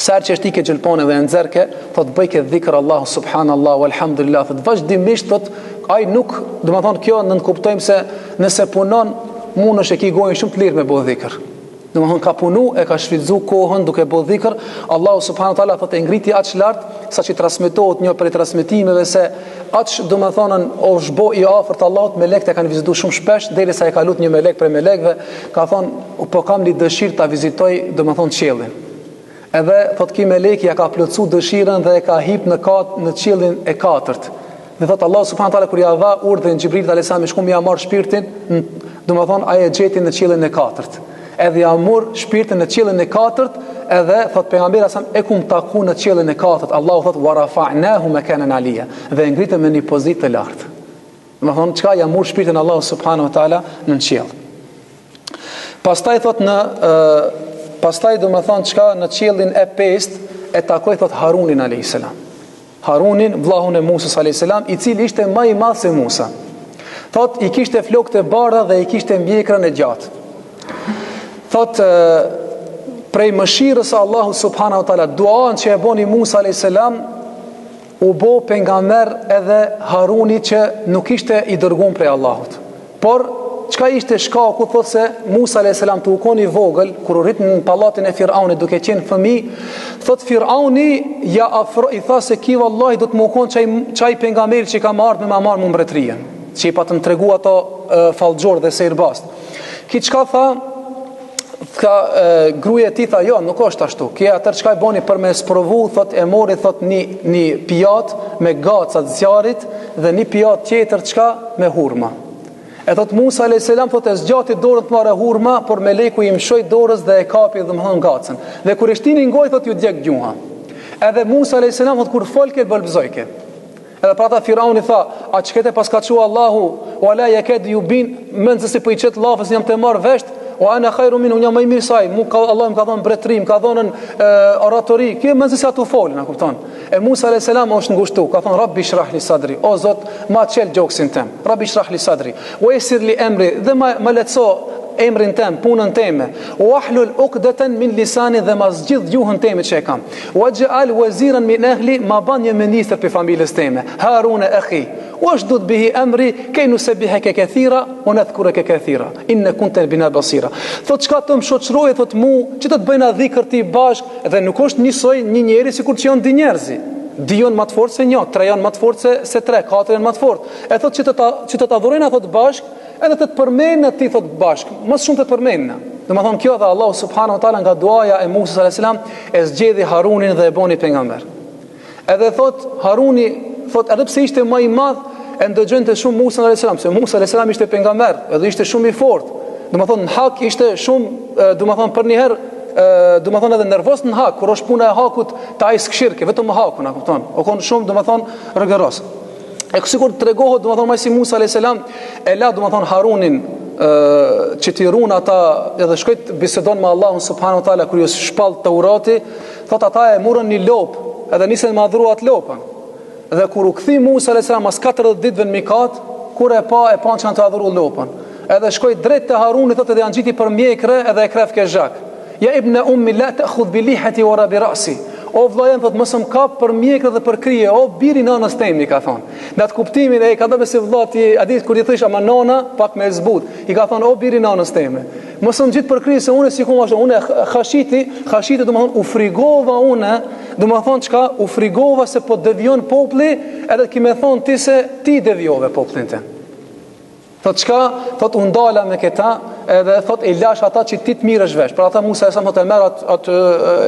Sar që është i ke gjelpone dhe nëzërke, thot bëjke dhikër Allahu subhanallahu alhamdulillah, thot vazhdimisht thot ai nuk, do të thonë kjo nënkuptojmë se nëse punon mund është e ki gojën shumë të lirë me bëu dhikër. Domethënë ka punu, e ka shfrytzu kohën duke bërë dhikr. Allahu subhanahu wa taala thotë e ngriti aq lart saqë transmetohet një prej transmetimeve se aq domethënë është bë i afërt Allahut, melekët e kanë vizituar shumë shpesh derisa e ka lut një melek prej melekëve, ka thonë po kam një dëshirë ta vizitoj domethënë qiellin. Edhe thotë ki meleki ja ka plotsu dëshirën dhe e ka hip në qiellin e katërt. Dhe thotë Allah subhanahu wa taala kur ja dha urdhën Xhibrilit alayhis salam shkum ja marr shpirtin, domethënë ai e gjeti në qiellin e katërt. Edhe ja mor shpirtin në qiellin e katërt, edhe thot pejgamberi sa e kum taku në qiellin e katërt. Allahu thot wa rafa'nahu makanan aliya, dhe e ngritëm në një pozitë të lartë. Domethënë çka ja mor shpirtin Allahu subhanahu wa taala në qiell. Pastaj thot pastaj domethënë çka në qiellin e pestë e takoi thot Harunin alayhis salam. Harunin, vllahun e Musës alayhis salam, i cili ishte më i madh se Musa. Thot i kishte flokët e bardha dhe i kishte mjekrën e gjatë. Thot prej mëshirës Allahu subhanahu wa taala, duan që e boni Musa alayhis salam u bë pejgamber edhe Haruni që nuk ishte i dërguar prej Allahut. Por çka ishte shkaku? Thot se Musa alayhis salam tu koni vogël kur u rit në pallatin e Firaunit duke qenë fëmijë, thot Firauni ja i tha se ki vallahi do të më kon çaj pejgamberi që ka marrë me marr më mbretërien, që i patëm tregu ato fallxhor dhe seirbast. Ki çka tha? Gruaja e tij tha jo, nuk është ashtu. Kje atë çka e boni për me sprovu, thot e mori thot një pijat me gaca të zjarit dhe një pijat tjetër çka me hurma. E thot Musa alayhis salam thot e zgjati dorën të marrë hurma, por meleku i mshoi dorës dhe e kapi domthon gacën. Dhe kur e shtini në gojë thot ju djeg gjuha. Edhe Musa alayhis salam thot kur folke balbzojke. Edhe pra ta Firauni tha, a çkete pas ka thua Allahu wala yakad yubin, mend se po i çet llafës jam të marr vesh. O ana khairu minhu, unë jam më i mirë saj. Allah më ka dhënë mbretërim, ka dhënë oratori. Kë më se ato folën, a kupton? E Musa alayhis salam është ngushtu, ka thënë Rabbi shrah li sadri, o Zot, ma çel gjoksin tem. Rabbi shrah li sadri, wa yassir li amri, dhe ma lehtëso emrin tem, punën time. Wahlul uqdatan min lisani, dhe ma zgjidh gjuhën time që e kam. Waj'al waziran min ahli, ma ban një ministër për familjes time. Harun akhi, washdud bihi amri kay nusabbihaka kathira wa nadhkuraka kathira inna kunta bina basira. Thot çka të më shoqëroje thot mu që të bëjna dhikr ti bashk, dhe nuk është njësoj një njeri sikur që janë dy njerëz. Dy janë më të fortë se një, tre janë më të fortë se tre, katër janë më të fortë. E thot që të adhurojna thot bashk, edhe të përmendna ti thot bashk, më shumë të përmendna. Domethënë kjo dha Allahu subhanahu wa taala nga duaja e Musa alayhis salam, e zgjedhi Harunin dhe e boni pejgamber. Edhe thot Haruni, thot edhe pse ishte më i madh, e ndëgjonte shumë Musa alayhis salam, se Musa alayhis salam ishte pejgamber, edhe ishte shumë i fortë. Domethënë në hak ishte shumë, domethënë për një herë, domethënë edhe nervoz në hak, kur është puna e hakut ta ai skshirke, vetëm hakun, a kupton? O kon shumë domethënë rrgëros. E sikur tregohet domethënë më si Musa alayhis salam e la domethënë Harunin që t'i run ata edhe shkojt bisedon me Allahun subhanahu wa taala kur ju shpall Taurati, thot ata e morën një lop, edhe nisën me adhuru atë lopën. Dhe kur u kthi Musa alayhis salam mas 40 ditëve në Mikat, kur e pa që kanë të adhuru lopën. Edhe shkoi drejt te Haruni, thotë edhe anxhiti për mjekre edhe e kref ke zhak. Ja ibn ummi la ta'khudh bi lihati wa bi ra'si. O vllajem, thotë mos më kap për mjekre dhe për krije, o biri nanës temi, ka thonë. Në atë kuptimin e ka thënë se vllati, a di kur i thash ama nana pak më zbut, i ka thonë o biri nanës temi. Mos më gjit për krije se unë sikur ashtu, unë khashiti domethënë u frigova unë, domethënë çka u frigova se po devion populli, edhe kimë thon ti se ti devijove popullin tën. Thot çka? Thot u ndala me këta, edhe thot i lash ata që ti të mirësh vesh. Pra ata Musa sa thotë merr atë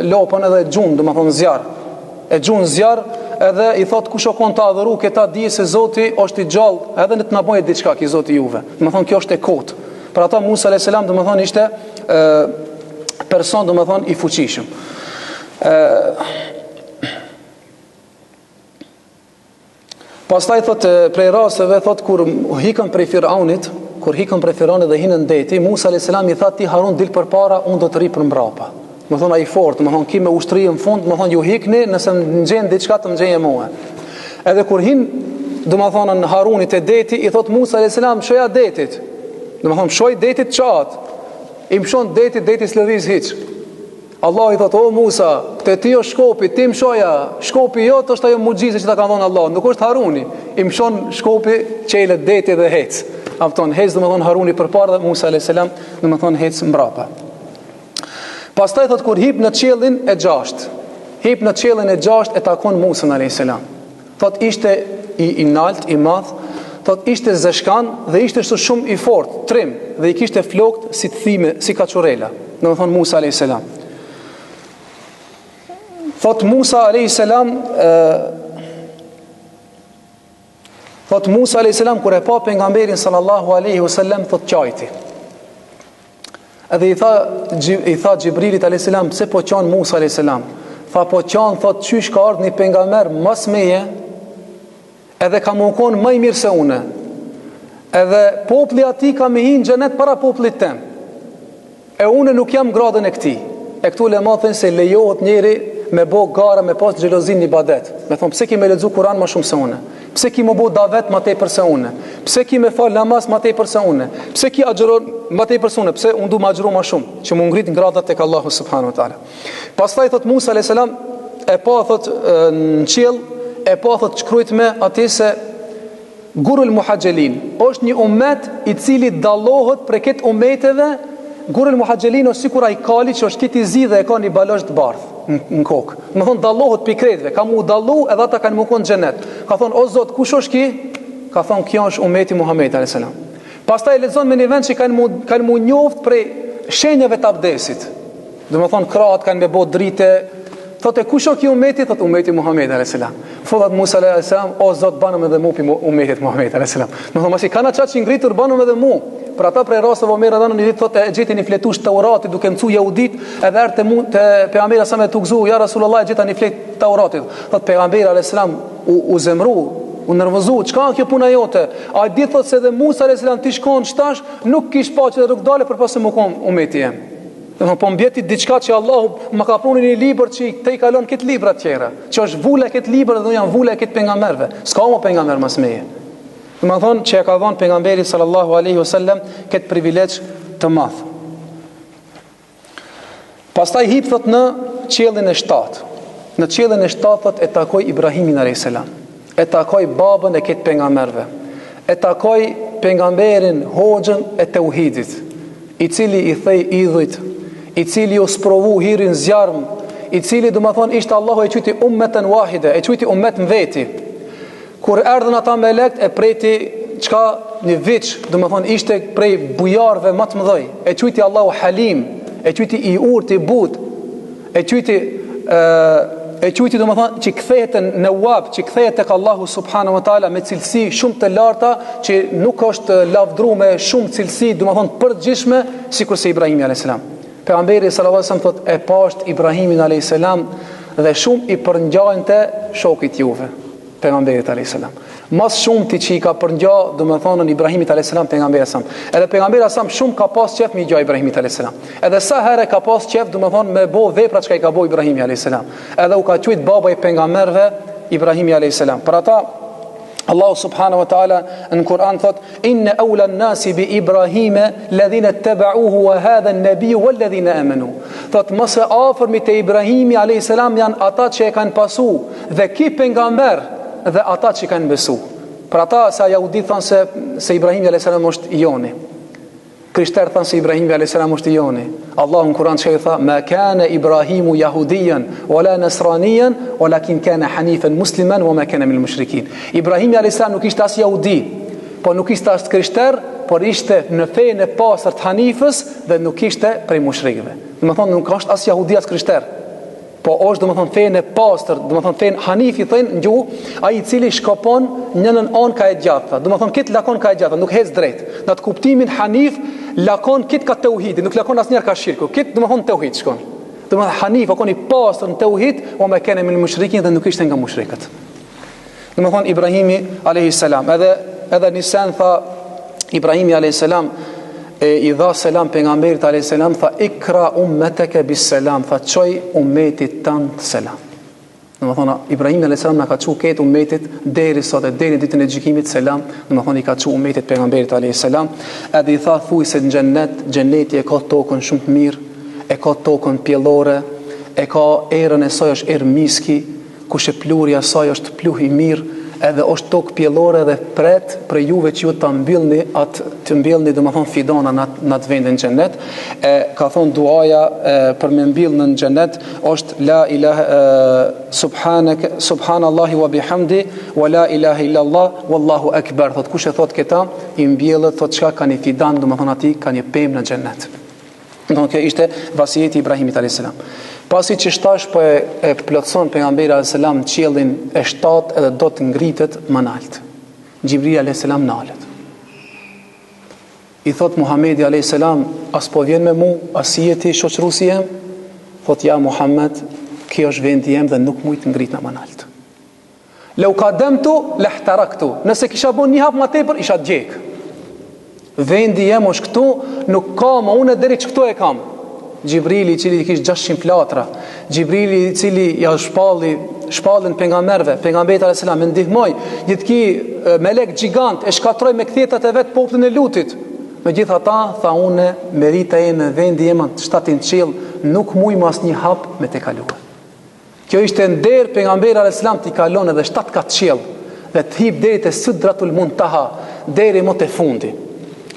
lopën edhe gjun, domethënë zjarr. E gjun zjarr, edhe i thot kush o kon ta adhuru këta di se Zoti është i gjallë, edhe në të na bëjë diçka ki Zoti juve. Domethënë kjo është e kot. Për ata Musa alayhis salam domethënë ishte person domethënë i fuqishëm. Pastaj thot prej rasteve thot kur hikën prej Firaunit, dhe hinën deti, Musa alayhis salam i tha ti Harun dil përpara, unë do të rri për mbrapa. Më thon ai fort, më thon ki me ushtri në fund, më thon ju hikni, nëse ngjen diçka të ngjenje mua. Edhe kur hin, domethënë Harunit te deti, i thot Musa alayhis salam shoja detit. Domethënë shoj detit çat. I mshon deti s'lëviz hiç. Allah i thot, o Musa, te ti o shkopi, ti më shoja, shkopi jot është ajo mugjizë që ta ka thonë Allah, nuk është Haruni. I më shon shkopi, qelet deti dhe hec. Afton, hec dhe më thonë Haruni për parë dhe Musa a.s. dhe më thonë hec mbrapa. Pastaj thot kur hip në qiellin e 6. Hip në qiellin e 6 e takon Musa alayhis salam. Thot ishte i nalt, i madh, thot ishte zeshkan dhe ishte shumë i fortë, trim dhe i kishte flokt si thime, si kaçurela. Domethënë Musa alayhis salam. Thot Musa alayhis salam Thot Musa alayhis salam kur e pa pejgamberin sallallahu alaihi wasallam thot qajti. Edhe i tha Gjibrilit alayhis salam pse po qan Musa alayhis salam. Tha po qan thot qysh ka ardhur një pejgamber mas meje edhe ka më kon më i mirë se une. Edhe populli ati ka me hinë xhenet para popullit tem. E une nuk jam gradën e këtij. E këtu ulema thënë se lejohet njëri me bo gara me pas xhelozin në ibadet. Me thonë pse ki me lexu Kur'an më shumë se une? Pse ki më bo davet më tepër se une? Pse ki me fal namaz më tepër se une? Pse ki agjeron më tepër se une? Pse unë du më agjero më shumë që më ngrit gradat tek Allahu subhanahu wa taala. Pastaj thot Musa alayhis salam e pa thot në qiell e pa thot shkruajt me atij se Gurul Muhajjelin është një ummet i cili dallohet prej këtë ummeteve. Gurul Muhajjelin është sikur ai kali që është kiti zi dhe e ka një balazh të bardh në kokë. Do thon dallohet pi kretëve, ka mu dallu edhe ata kanë mëkon xhenet. Ka thon o Zot, kush është ki? Ka thon kjo është ummeti Muhamedit alayhis salam. Pastaj lexon me një vend që kanë mu njoft prej shenjave të abdesit. Do thon krahët kanë me bë drite. Thotë kush është ky ummeti? Thotë ummeti Muhamedit alayhis salam. Thotë Musa alayhis salam, o Zot, banëm edhe mu pi ummetit Muhamedit alayhis salam. Do thon mos i kanë ato që ngritur banëm edhe mu. Për ata prej rasteve Omer radhanu një ditë thotë e gjeti një fletush Taurati duke mësu jehudit, edhe erdhi te pejgamberi sa me tukzu ja Rasulullah gjeta një flet Tauratit. Thotë pejgamberi alayhis salam u zemru, u nervozu, çka kjo puna jote? Ai di thotë se edhe Musa alayhis salam ti shkon shtash, nuk kish pa që rrugë dale përpas se më kon ummeti jam. Do po mbjeti diçka që Allahu më ka prunin një libër që te i kalon këtë libra të tjera, që është vula këtë libër dhe janë vula këtë pejgamberve. S'ka më pejgamber mas meje. Do të thonë që e ka dhënë pejgamberi sallallahu alaihi wasallam këtë privilegj të madh. Pastaj hip thot në qiellin e 7. Në qiellin e 7 thot e takoi Ibrahimin alayhis salam. E takoi babën e këtë pejgamberve. E takoi pejgamberin hoxhën e tauhidit, i cili i thej idhujt, i cili u sprovu hirin zjarm, i cili do të thonë ishte Allahu e quajti ummeten wahide, e quajti ummet në veti. Kur erdhën ata melekt e preti çka një viç, do të thonë ishte prej bujarëve më të mëdhej. E quajti Allahu Halim, e quajti i urtë i but, e quajti do të thonë që kthehet në Nawab, që kthehet tek Allahu subhanahu wa taala me cilësi shumë të larta që nuk është lavdruar me shumë cilësi, do të thonë përgjithshme sikur se Ibrahimi alayhis salam. Pejgamberi sallallahu alaihi wasallam thotë e pasht Ibrahimin alayhis salam dhe shumë i përngjajnte shokit juve. Pejgamberit alayhis salam. Mas shumë ti që i ka përngjaj, do të thonë Ibrahimit alayhis salam pejgamberi sa. Edhe pejgamberi sa shumë ka pas qef me gjaj Ibrahimit alayhis salam. Edhe sa herë ka pas qef, do të thonë me bë vepra që i ka bëu Ibrahimi alayhis salam. Edhe u ka quajt baba i pejgamberve Ibrahimi alayhis salam. Për ata Allahu subhanahu wa ta'ala në Kur'an thot inna awla an-nasi bi Ibrahima alladhina ittaba'uhu wa hadha an-nabiy walladhina amanu. Thot mos e afërmi te Ibrahimi alayhis salam janë ata që e kanë pasu dhe ki pejgamber dhe ata që kanë besu. Për ata sa jahudit thonë se Ibrahimi alayhis salam është i joni. Krishterët thonë se Ibrahimi alayhis salam është i joni. Allahu në Kur'an çka i tha ma kana Ibrahimu yahudiyan wala nasraniyan walakin kana hanifan musliman wama kana minal mushrikin. Ibrahimi alayhis salam nuk ishte as jahudi, po nuk ishte as krishter, por ishte në fenë e pastër të Hanifës dhe nuk ishte prej mushrikëve. Do të thonë nuk është as jahudi as krishter, po është do të thonë fenë e pastër, do të thonë fenë Hanifi thënë në gjuhë, ai i cili shkopon njënën an ka e gjatë. Do të thonë kët lakon ka e gjatë, nuk ec drejt. Në atë kuptimin Hanif lakon kët ka tauhid, nuk lakon asnjëherë ka shirku. Kët do të thonë tauhid shkon. Do të thonë Hanif akon i pastër në tauhid, o me kanë me mushrikin dhe nuk ishte nga mushrikët. Do të thonë Ibrahimi alayhis salam. Edhe nisan tha Ibrahimi alayhis salam i dha selam pejgamberit alayhis salam, tha ikra ummataka bis salam, tha çoj ummetit tant selam. Do të thonë Ibrahimi alayhis salam na ka thënë këtë ummetit deri sot e deri ditën e gjykimit selam, do të thonë i ka thënë ummetit pejgamberit alayhis salam, edhe i tha thuaj se në xhenneti e ka tokën shumë të mirë, e ka tokën pjellore, e ka erën e saj është erë miski, ku shepluria e saj është pluh i mirë, edhe është tokë pjellore dhe pret për juve që ju të mbillni domethënë fidana në atë vendin xhennet. Ka thonë duaja për me mbill në xhennet është la ilaha subhanallahi wa bihamdi wa la ilaha illa Allah wallahu akbar. Thot kush e thot këta i mbjellet, thot çka kanë fidan, domethënë aty kanë pemë në xhennet. Domethënë kjo ishte vasijeti i Ibrahimit alayhis salam. Pasi që shtash po e plotson pejgamberi alayhis salam qiellin e 7 edhe do të ngritet më lart. Xhibril alayhis salam nalet. I thot Muhamedi alayhis salam, as po vjen me mu, as jeti shoqëruesi jem? Thot ja Muhammed, kjo është vendi jem dhe nuk mujt ngrit në më lart. Lau qadamtu lahtaraktu. Nëse kisha bën një hap më tepër isha djeg. Vendi jem është këtu, nuk ka më unë deri ç'kto e kam. Xhibrili i cili i kishte 600 flatra, Xhibrili i cili ja shpallën pejgamberëve, pejgamberi alayhis salam ndihmoi, gjithki melek gjigant e shkatroi me kthetat e vet popullin e Lutit. Megjithatë tha unë merita ime vendi jem 700 qiell, nuk muj më asnjë hap me te kaluar. Kjo ishte nder pejgamberi alayhis salam t'i kalon edhe 7 kat qiell dhe të hip deri te Sidratul Muntaha, deri më te fundi.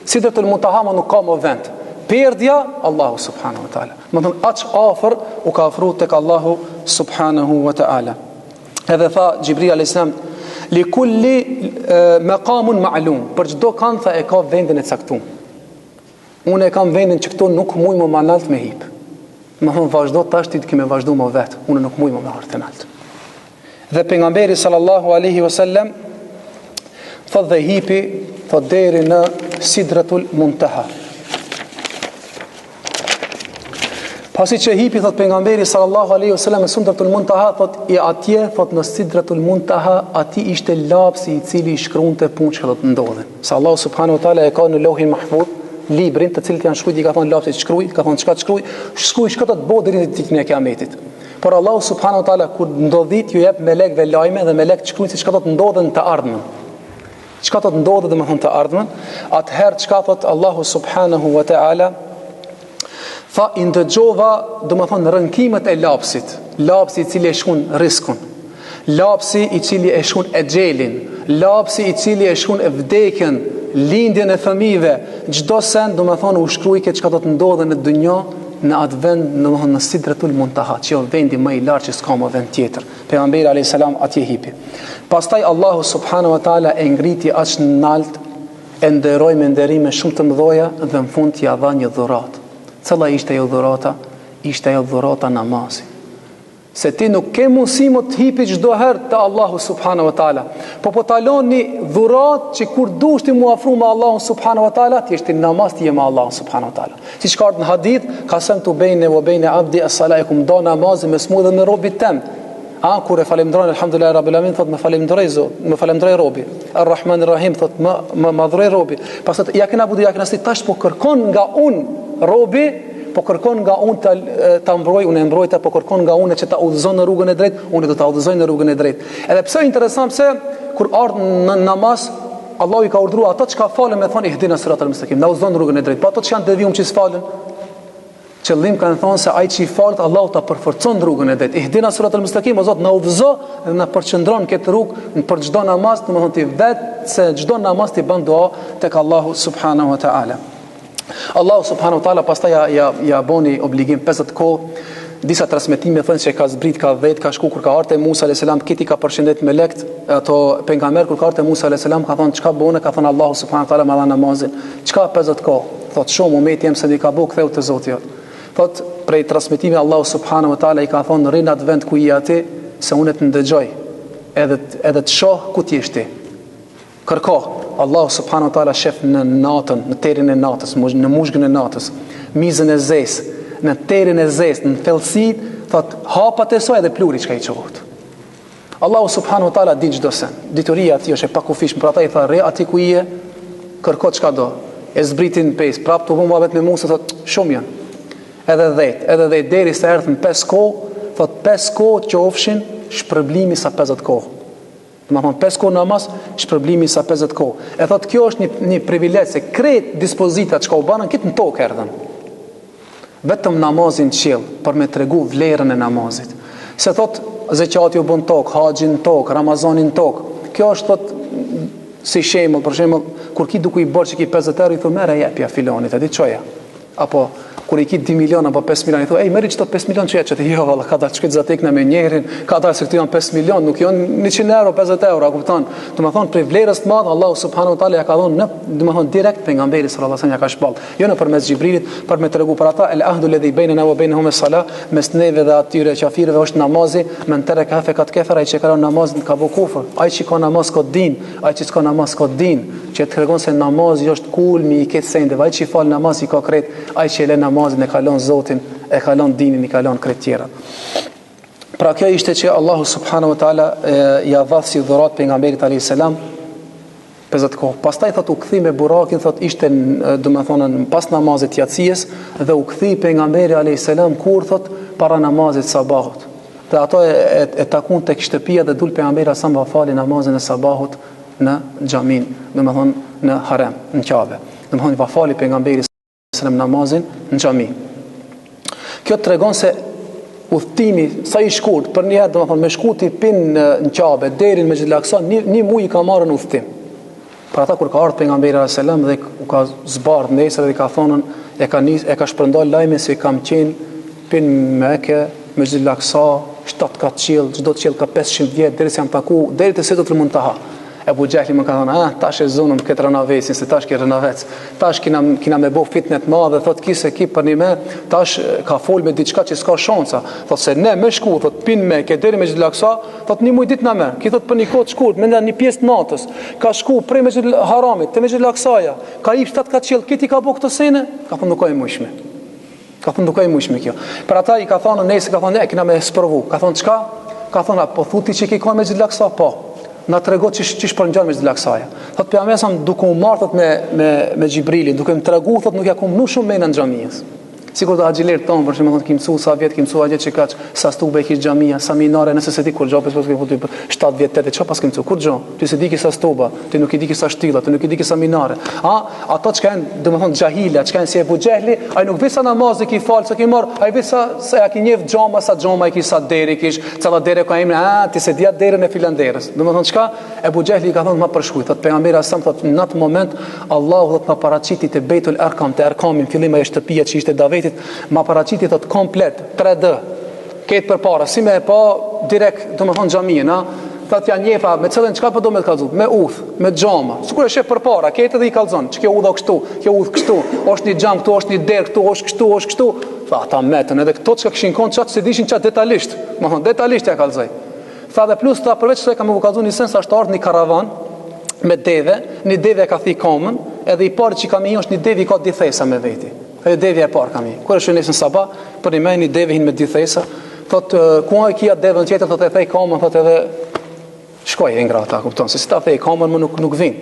Sidratul Muntaha më nuk ka më vend. Perdja Allahu subhanahu wa taala. Do të thonë aq afër u ka afruar tek Allahu subhanahu wa taala. Edhe tha Xhibril alayhis salam li kulli maqamun ma'lum. Për çdo kan tha e ka vendin e caktuar. Unë e kam vendin që këtu nuk muj më lart me hip. Më thonë vazhdo tash ti të kemë vazhdu më vet. Unë nuk muj më ardh lart. Dhe pejgamberi sallallahu alaihi wasallam thot dhe hipi thot deri në Sidratul Muntaha. Pasi që hipi thot pejgamberi sallallahu alaihi wasallam në Sidratul Muntaha thot i atje thot në Sidratul Muntaha aty ishte lapsi i cili i shkruante punë që do të ndodhen. Sa Allahu subhanahu wa taala e ka në Lauhin Mahfuz librin të cilët janë shkruajtur, i ka thonë lapsi shkruaj, ka thonë çka të shkruaj çka do të bëhet deri në ditën e Kiametit. Por Allahu subhanahu wa taala kur ndodhit ju jep melekëve lajme dhe melek shkruajnë se çka do të ndodhen të ardhmen. Çka do të ndodhet domethënë të ardhmen, atëherë çka thot Allahu subhanahu wa taala tha i ndëgjova domethënë rënkimet e lapsit, lapsi i cili e shkon riskun, lapsi i cili e shkon e xhelin, lapsi i cili e shkon e vdekjen, lindjen e fëmijëve, çdo sen domethënë u shkruaj çka do të ndodhe në dynjë në atë vend domethënë në Sidratul Muntaha, që është vendi më i lartë që s'ka më vend tjetër. Pejgamberi alayhis salam atje hipi. Pastaj Allahu subhanahu wa taala e ngriti aq nalt, e nderoi me nderime shumë të mëdha dhe në fund t'i dha një dhuratë. Cila ishte ajo dhurata? Ishte ajo dhurata namazi. Se ti nuk ke mundësi më të hipi çdo herë te Allahu subhanahu wa taala. Po talon një dhuratë që kur dush ti mu afru me Allahun subhanahu wa taala, ti është në namaz ti je me Allahun subhanahu wa taala. Siç ka në hadith, qasamtu baina wa baina abdi as-salaikum, do namazin mes mua dhe me robit tem. Kur e falemndrojnë alhamdulillah rabbil alamin, thot më falemndroj Zot, më falemndroj robi. Ar-Rahman ar-Rahim thot më madhroj robi. Pastaj ja kena budu ja kena si tash po kërkon nga robi, po kërkon nga unë ta mbroj, unë e mbrojta, po kërkon nga unë që ta udhëzon në rrugën e drejtë, unë do ta udhëzoj në rrugën e drejtë. Edhe pse interesant pse kur ardh në namaz, Allahu i ka urdhëruar ato që falen me thonë ihdina siratal mustaqim, na udhëzon në rrugën e drejtë. Po ato që janë devijum që s'falen, qëllim kanë thonë se ai që i falet Allahu ta përforcon rrugën e drejtë. Ihdina siratal mustaqim, o Zot na udhëzo dhe na përqendron këtë rrugë për çdo namaz, domethënë ti vetë se çdo namaz ti bën dua tek Allahu subhanahu wa taala. Allahu subhanahu wa taala pastaj ja boni obligim 50 kohë. Disa transmetime thonë se ka zbrit ka 10, ka shku kur ka ardhur Musa alayhis salam, kiti ka përshëndet me lekt, ato pejgamber kur ka ardhur Musa alayhis salam ka thonë çka bëone, ka thonë Allahu subhanahu wa taala ma dha namazin. Çka 50 kohë? Thotë shumë umeti jam se di ka bëu ktheu te Zoti jot. Thotë prej transmetime Allahu subhanahu wa taala i ka thonë rrin atë vend ku je aty se unë të ndëgjoj, edhe të shoh ku ti je ti. Kërko, Allahu subhanahu wa taala shef në natën, në terin e natës, në mushkën e natës, mizën e zezë, në terin e zezë, në thellësit, thot hapat e saj dhe pluri çka i çohet. Allahu subhanahu wa taala din çdo sen. Dituria aty është e pakufishme, për ata i tha re aty ku je, kërko çka do. E zbritin pesë, prap tu humba vetë me Musa, thot shumë janë. Edhe 10 derisa erdhën 5 kohë, thot 5 kohë qofshin shpërblimi sa 50 kohë. Më thonë 5 kohë namaz, shpërblimi sa 50 kohë. E thot kjo është një privilegj se krejt dispozitat që ka u banën kitë në tokë erdhen. Vetëm namazin qiell për me tregu vlerën e namazit. Se thot zeqati u bën tokë, haxhin tokë, Ramazanin tokë. kjo është thot si shembull, për shembull, kur ki duku i bërë që ki 50 euro, i thot merë jepja filonit, e di çoja. Apo kur i ki 2 milion apo 5 milion, i thot, ej, merri çto 5 milion çeç, ti jo valla, ka dalë çka zatekna me njërin, ka dalë se këtu janë 5 milion, nuk janë 100 euro, 50 euro, a kupton? Domethënë për vlerës të madhe Allahu subhanahu wa taala ja ka dhënë në, domethënë direkt pejgamberit sallallahu alajhi wasallam ja ka shpall. Jo nëpërmes Xhibrilit, për me tregu për ata el ahdu alladhi bainana wa bainahum as-salah, mes neve dhe atyre qafirëve është namazi, men tereka fe kat kefara, ai që ka namazin ka bu kufër, ai që ka namaz ka din, ai që ka namaz ka din, që tregon se namazi është kulmi i këtë sende, ai që fal namaz i ka kret, ai që le namazin e kalon Zotin, e kalon dinin, i kalon kret tjera. Pra kjo ishte që Allahu subhanahu wa taala ja dha si dhurat pejgamberit alayhis salam 50 kohë. Pastaj thot u kthi me burakin, thot ishte domethënë pas namazit yatsies dhe u kthi pejgamberi alayhis salam kur thot para namazit sabahut. Dhe ato e takun tek shtëpia dhe dul pejgamberi sa më fali namazin e sabahut në xhamin, domethënë në harem, në Kabe. Domethënë va fali pejgamberi sallam namazin në xhami. Kjo tregon se udhtimi sa i shkurt, për një herë domethënë me shkuti pin në Kabe deri në Mesjid al-Aqsa, një muaj i ka marrën udhtim. Për ata kur ka ardhur pejgamberi sallallahu alajhi wasallam dhe u ka zbardh nesër dhe ka thonën e ka shpërndar lajmin se kam qenë pin Mekë, Mesjid al-Aqsa, 7 kat qiell, çdo qiell ka 500 vjet deri sa jam taku deri te Sidratul Muntaha. Ebu Gjehli më ka thonë, tash e zonëm këtë rënavesin, se tash ke rënavec, tash kina me bo fitnet madhe, thot kise ki për një me, tash ka fol me diçka që s'ka shansa, thot se ne me shku, thot pin me, ke deri me Mesjid thot një muj dit në merë, ki thot për një kohë shkurt, me një pjesë natës, ka shku prej Mesjid Haramit, të Mesjid al-Aqsaja, ka i 7 ka qilë, kiti ka bo këto sene, ka thonë nuk ka i mujshme. Ka thonë nuk ka i mujshme kjo. Për ata i ka thonë, nëjse ka thonë, kina me sprovu, ka thonë qka? Ka thonë, po thuti që ki ka Mesjid al-Aqsa, po. Na tregon çish për ngjarje me Mesjid al-Aqsaja. Thot pejgamberi duke u marrë me Xhibrilin, duke më tregu thot nuk ja kam nuk shumë mena në xhamisë. Sikur të haxhiler ton, për shembull, kim mësu sa vjet, kim mësu atje që kaç, sa stube kish xhamia, sa minare, nëse se di kur xho, pas ke futur 7 vjet, 8, çfarë pas kim mësu? Kur xho? Ti se di ki sa stuba, ti nuk i di ki sa shtylla, ti nuk i di ki sa minare. Ato që kanë, domethënë xahila, që kanë si Ebu Xehli, ai nuk visa namaz ki fal, sa ki marr, ai visa sa ja ki njeh xhama, sa xhama i ki sa deri kish, calla deri ka emrin, ti se dia derën e filanderës. Domethënë çka? Ebu Xehli ka thonë më përshkruaj, thot pejgamberi sa thot në atë moment Allahu thot na paraqiti te Beitul Arqam, te Arqamin, fillim ajo shtëpia që ishte Davetit, ma paraqitit thot komplet 3D ketë për para, si me e pa direkt domethënë xhamien, thot ja njefa me cilën çka po do me të kallzu, me udh, me xhama, sikur e shef për para, ketë dhe i kallzon, ç'kjo udha kështu, kjo udh kështu, është një xham këtu, është një derë këtu, është kështu, është kështu. Tha ata metën edhe këto çka kishin kon çat se dishin çat detajisht, domethënë detajisht ja kallzoi. Tha dhe plus tha përveç se kam u kallzu një sens sa është ardhur një karavan me deve, një deve ka thi komën, edhe i parë që kam i është një deve i ka dithesa me veti. Edhe devja e parë kam i. Kur është nesër sabah, për një deve hin me dithesa, thot ku ai kia devën tjetër, thot e thej komën, thot edhe shkoj e ngrata, kupton, se si ta thej komën më nuk vin.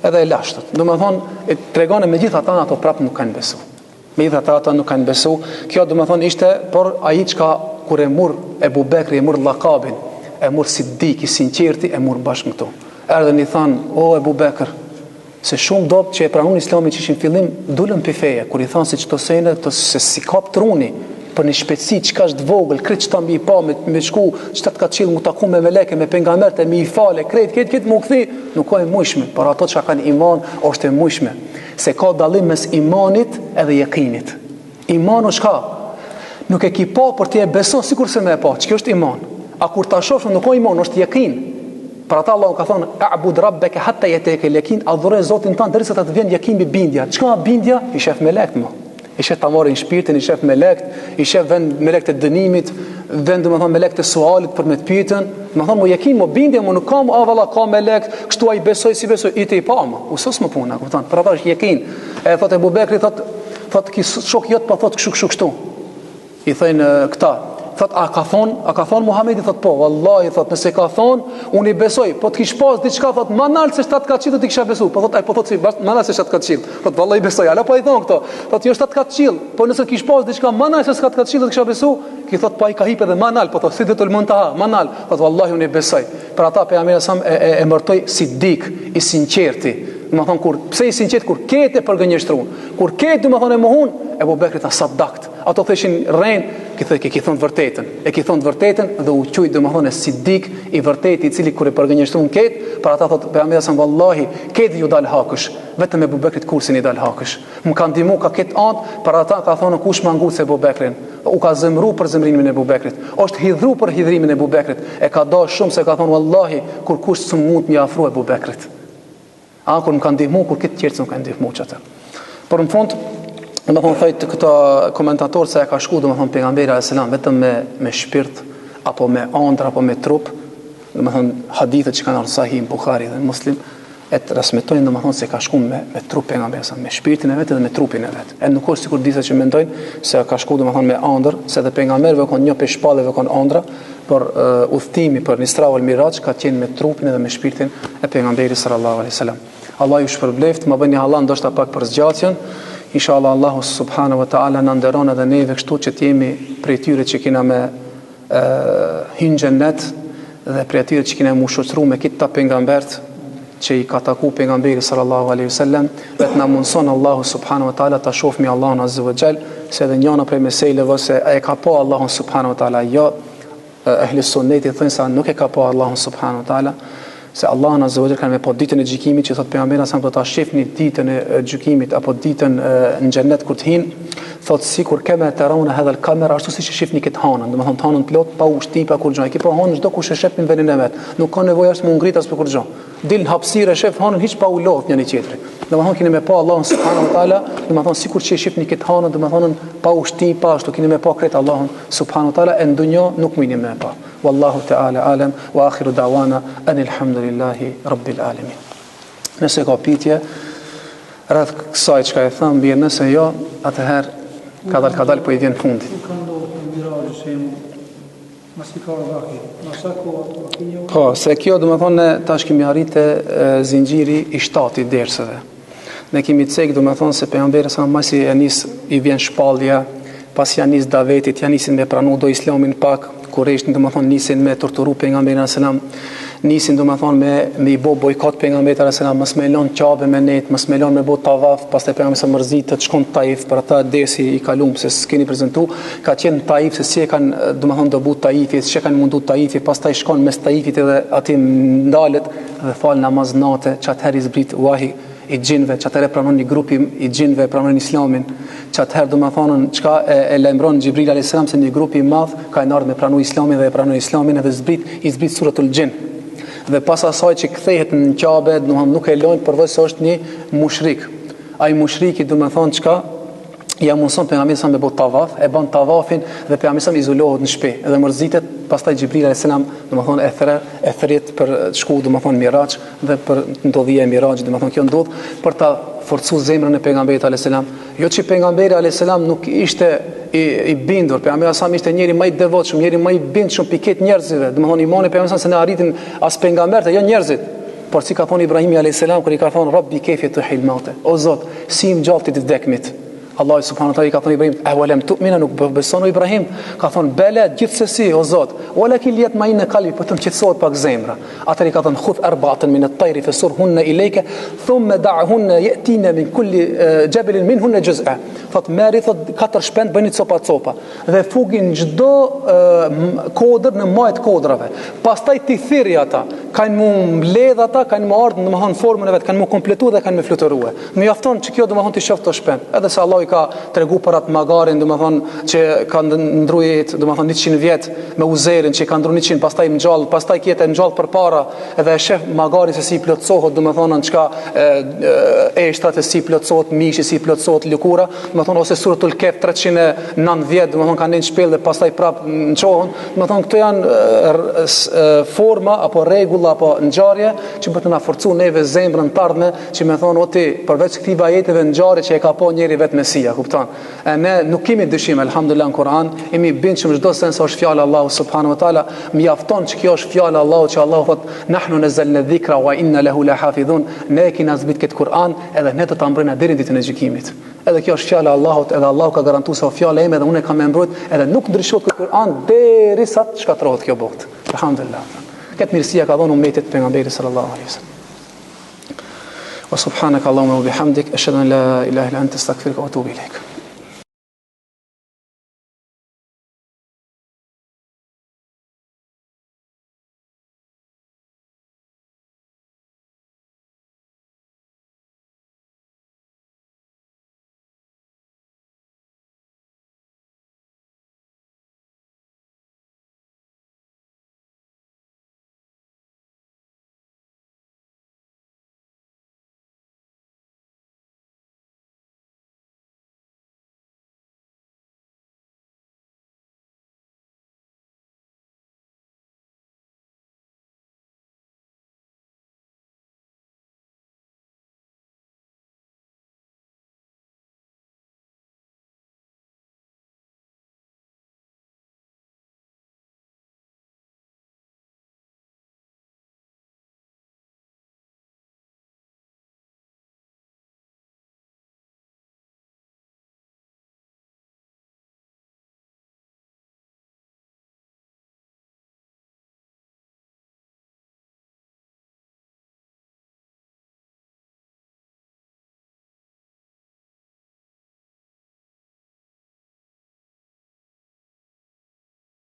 Edhe e lashtët. Domethënë e tregon me gjithë ata ato prap nuk kanë besu. Me gjithë ata nuk kanë besu. Kjo domethënë ishte por ai çka kur e mur Ebu Bekri, e mur llakabin, e mur Siddik i sinqerti, e mur bashkë këtu. Erdhën i than, o Ebu Bekr, se shumë dopt që e pranun islamin që ishin fillim dulën për feje, kur i thanë se qëto sene se si kap truni për një shpeci që ka është vogël, kretë që ta mi i pa me shku që ta të ka qilë mu taku me meleke, me pengamerte, me i fale, kretë mu këthi, nuk ka e mujshme, për ato që kanë iman është e mujshme, se ka dalim mes imanit edhe jekinit. Iman është ka, nuk e ki pa për ti e beson si kur se me e pa, që kjo është iman, a kur ta shofë nuk ka iman, është jekin. Për ata Allah ka thonë, a'bud rabbeke hatta yateke al-yakin, adhuroj Zotin tan derisa të vjen yakini bindja. Çka bindja? I shef melekt më. I shef ta marrin shpirtin, i shef melekt, i shef vend melekt e dënimit, vend domethënë melekt e sualit për me të pyetën. Domethënë mo yakin, mo bindje, mo nuk kam valla ka melekt, kështu ai besoj si besoj, i te i pa më. U sos më puna, kupton? Për ata është yakin. E thotë Ebu Bekri, thotë ki shok jot pa thotë kështu. I thënë këta thot a ka thon Muhamedi, thot po vallahi, thot nëse ka thon unë i besoj, po të kish pas diçka, thot manal se 7 kaçill do të kisha besu, po thot ai po thot si manal se 7 kaçill, thot vallahi besoj, ala po i thon këto, thot jo 7 kaçill, po nëse kish pas diçka manal se 7 kaçill do të kisha besu, ki thot po ai ka hip edhe manal, po thot Sidratul Muntaha, manal, thot vallahi unë i besoj. Për ata pejgamberi sa e mërtoi Siddik i sinqerti. Do të thon kur pse i sinqert kur ketë për gënjeshtruan, kur ketë do të thonë e mohun, Ebu Bekri ta sadakt. Ato theshin rrein, ki thonë vërtetën. E ki thonë vërtetën dhe u quajt domethënë sidik i vërtetë i cili kur e përgënjeshtron ket, për ata thotë pejgamberi sa vallahi, ket ju dal hakësh, vetëm Ebu Bekrit kursin i dal hakësh. Më ka ndihmu ka ket anë, për ata ka thonë kush më ngut se Ebu Bekrin. U ka zemru për zemrimin e Ebu Bekrit. Është hidhru për hidhrimin e Ebu Bekrit. E ka dashur shumë se ka thonë vallahi kur kush s'm mund më afro Ebu Bekrit. Kur më ka ndihmu, kur këtë tjerë më ka ndihmu çatë. Por në fund do të thotë këto komentatorë se ka shku domethënë pejgamberi alayhis salam vetëm me shpirt apo me ëndër apo me trup, domethënë hadithet që kanë sahih Buhari dhe Muslim e transmetojnë domethënë se ka shku me trup pejgamberi sa me shpirtin e vet dhe me trupin e vet. E nuk është sikur disa që mendojnë se ka shku domethënë me ëndër, se dhe pejgamberëve kanë një peshpallëve kanë ëndra, por udhtimi për Isra wal Miraj ka qenë me trupin dhe me shpirtin e pejgamberit sallallahu alaihi wasallam. Allah ju shpërbleft, më bëni Allah ndoshta pak për zgjatjen. Inshallah Allahu subhanahu wa taala na nderon edhe neve kështu që të jemi prej tyre që kena me hyn xhennet dhe prej tyre që kena shoqëruar me këta pejgambert që i ka taku pejgamberi sallallahu alaihi wasallam, dhe të na mundson Allahu subhanahu wa taala ta shohmi Allahun azza wa jall, se edhe njëna prej meseleve se e ka pa Allahun subhanahu wa taala, jo ehli sunneti thonë se nuk e ka pa Allahun subhanahu wa taala, se Allah në azza wa jall kanë me po ditën e gjykimit, që thot pejgamberi sa do ta shihni ditën e gjykimit apo ditën në xhennet kur të hin, thot sikur kema tarawna hadha al-qamar, ashtu siç e shihni këtë hanën, domethënë hanën plot pa ushtim pa kur gjë. Ki po hanën çdo kush e shef në vendin e vet. Nuk ka nevojë as më ngrit as për kur gjë. Dil në hapësirë shef hanën hiç pa u lodh njëri tjetrit. Domethënë keni me pa Allahun subhanahu wa taala, domethënë sikur që e shihni këtë hanën, domethënë pa ushtim pa ashtu keni me pa kret Allahun subhanahu wa taala, e ndonjë nuk mundi me pa. Wallahu ta'ala alam wa akhiru da'wana anil hamdulillahi rabbil alamin. Nëse ka pyetje rreth kësaj çka e them, bie nëse jo, atëherë ka dal po I vjen fundi. Po, se kjo domethënë tash kemi arritë zinxhiri I 7 dersave. Ne kemi cek domethënë se pejgamberi sa masi e nis I vjen shpallja, pas ja nis davetit, ja nisin me pranu do islamin pak, Kurejshin domethënë nisin me torturu pejgamberin sallallahu alajhi wasallam, nisin domethënë me I bë bojkot pejgamberit sallallahu alajhi wasallam, mos me lën qabe me net, mos me lën me bë tavaf, pastaj pejgamberi sa mërzitet shkon në Taif, për ata dersi I kalum se s'keni prezantu, ka qenë në Taif se si e kanë domethënë dobu Taifit, si e kanë mundu Taifit, pastaj shkon mes Taifit edhe aty ndalet dhe fal namaz natë, çatëherë I zbrit wahi I gjinve, që atëherë pranon një grupi I gjinve, pranon islamin, që atëherë do më thonën, qka e lajmëron Gjibril a.s. se një grupi I madh ka e nardhë me pranu islamin dhe e pranon islamin edhe I zbrit suratul gjin. Dhe pas asaj që kthehet në Kabe, nuk e lojnë përveç se është një mushrik. Ai mushriki do më thonë qka, ja mundson pejgamberi sa me bë tavaf, e bën tavafin dhe pejgamberi sa izolohet në shtëpi, edhe mërzitet, pastaj Gjibril alayhis salam, domethënë e thret për të shku domethënë Mirax dhe për ndodhia e Miraxhit, domethënë kjo ndodh për ta forcuar zemrën e pejgamberit alayhis salam. Jo që pejgamberi alayhis salam nuk ishte I bindur, pejgamberi sa ishte njëri më I devotshëm, njëri më I bindshëm pikë njerëzve, domethënë imani pejgamberi se ne arritin as pejgamberët, jo njerëzit. Por si ka thonë Ibrahimi alayhis salam kur I ka thonë Rabbi kayfa tuhil mauta, o Zot, si më gjallti të vdekmit. Allah subhanahu wa taala ka thonë Ibrahim, "Awalam tu'mina, nuk beson Ibrahim?" Ka thonë, "Bela, gjithsesi o Zot, walakin liyatma'inna qalbi, po të qetësohet pak zemra." Atëri ka thonë, "Khudh arba'atan min at-tayr fasurhunna ilayka, thumma da'hunna ya'tina min kulli jabalin minhunna juz'a." Thot merri thot 4 shpend bëni copa dhe fugin çdo kodër në majt kodrave. Pastaj ti thirrri ata, kanë mu mbledh ata, kanë mu ardhur domethënë formën e vet, kanë mu kompletuar dhe kanë mu fluturuar. Mjafton që kjo domethënë ti shoh to shpend. Edhe se Allah I ka tregu për atë magarin domethënë që ka ndrujet domethënë 100 vjet me Uzerin që ka ndruar 100, pastaj ngjall, pastaj kjetë ngjall përpara, edhe e shef magarin se si plotsohet domethënë çka eshtrat e si plotsohet, mishi si plotsohet, lëkura, domethënë ose suratul Kehf 390 domethënë kanë në shpellë dhe pastaj prap nçohen, domethënë këto janë forma apo rregulla apo ngjarje që për të na forcuar neve zemrën të ardhme, që më thon oti përveç këtij ajeteve ngjarje që e ka pa njëri vetë Mesia, kupton? E ne nuk kemi dyshim elhamdulillah në Kur'an, jemi bindshëm çdo sens është fjalë Allahu subhanahu wa taala, mjafton që kjo është fjalë Allahu që Allahu thot nahnu nazzalna dhikra wa inna lahu lahafidhun, ne kemi zbrit këtë Kur'an edhe ne do ta mbrojmë deri në ditën e gjykimit. Edhe kjo është fjala e Allahut, edhe Allahu ka garantuar se fjala ime dhe unë kam e mbrojt, edhe nuk ndryshohet ky Kur'an derisa të shkatërrohet kjo botë. Alhamdulillah. Këtë mirësia ka dhënë ummetit pejgamberit sallallahu alaihi wasallam. Wa subhanaka Allahumma wa bihamdik ashhadu an la ilaha illa anta astaghfiruka wa atubu ilaik.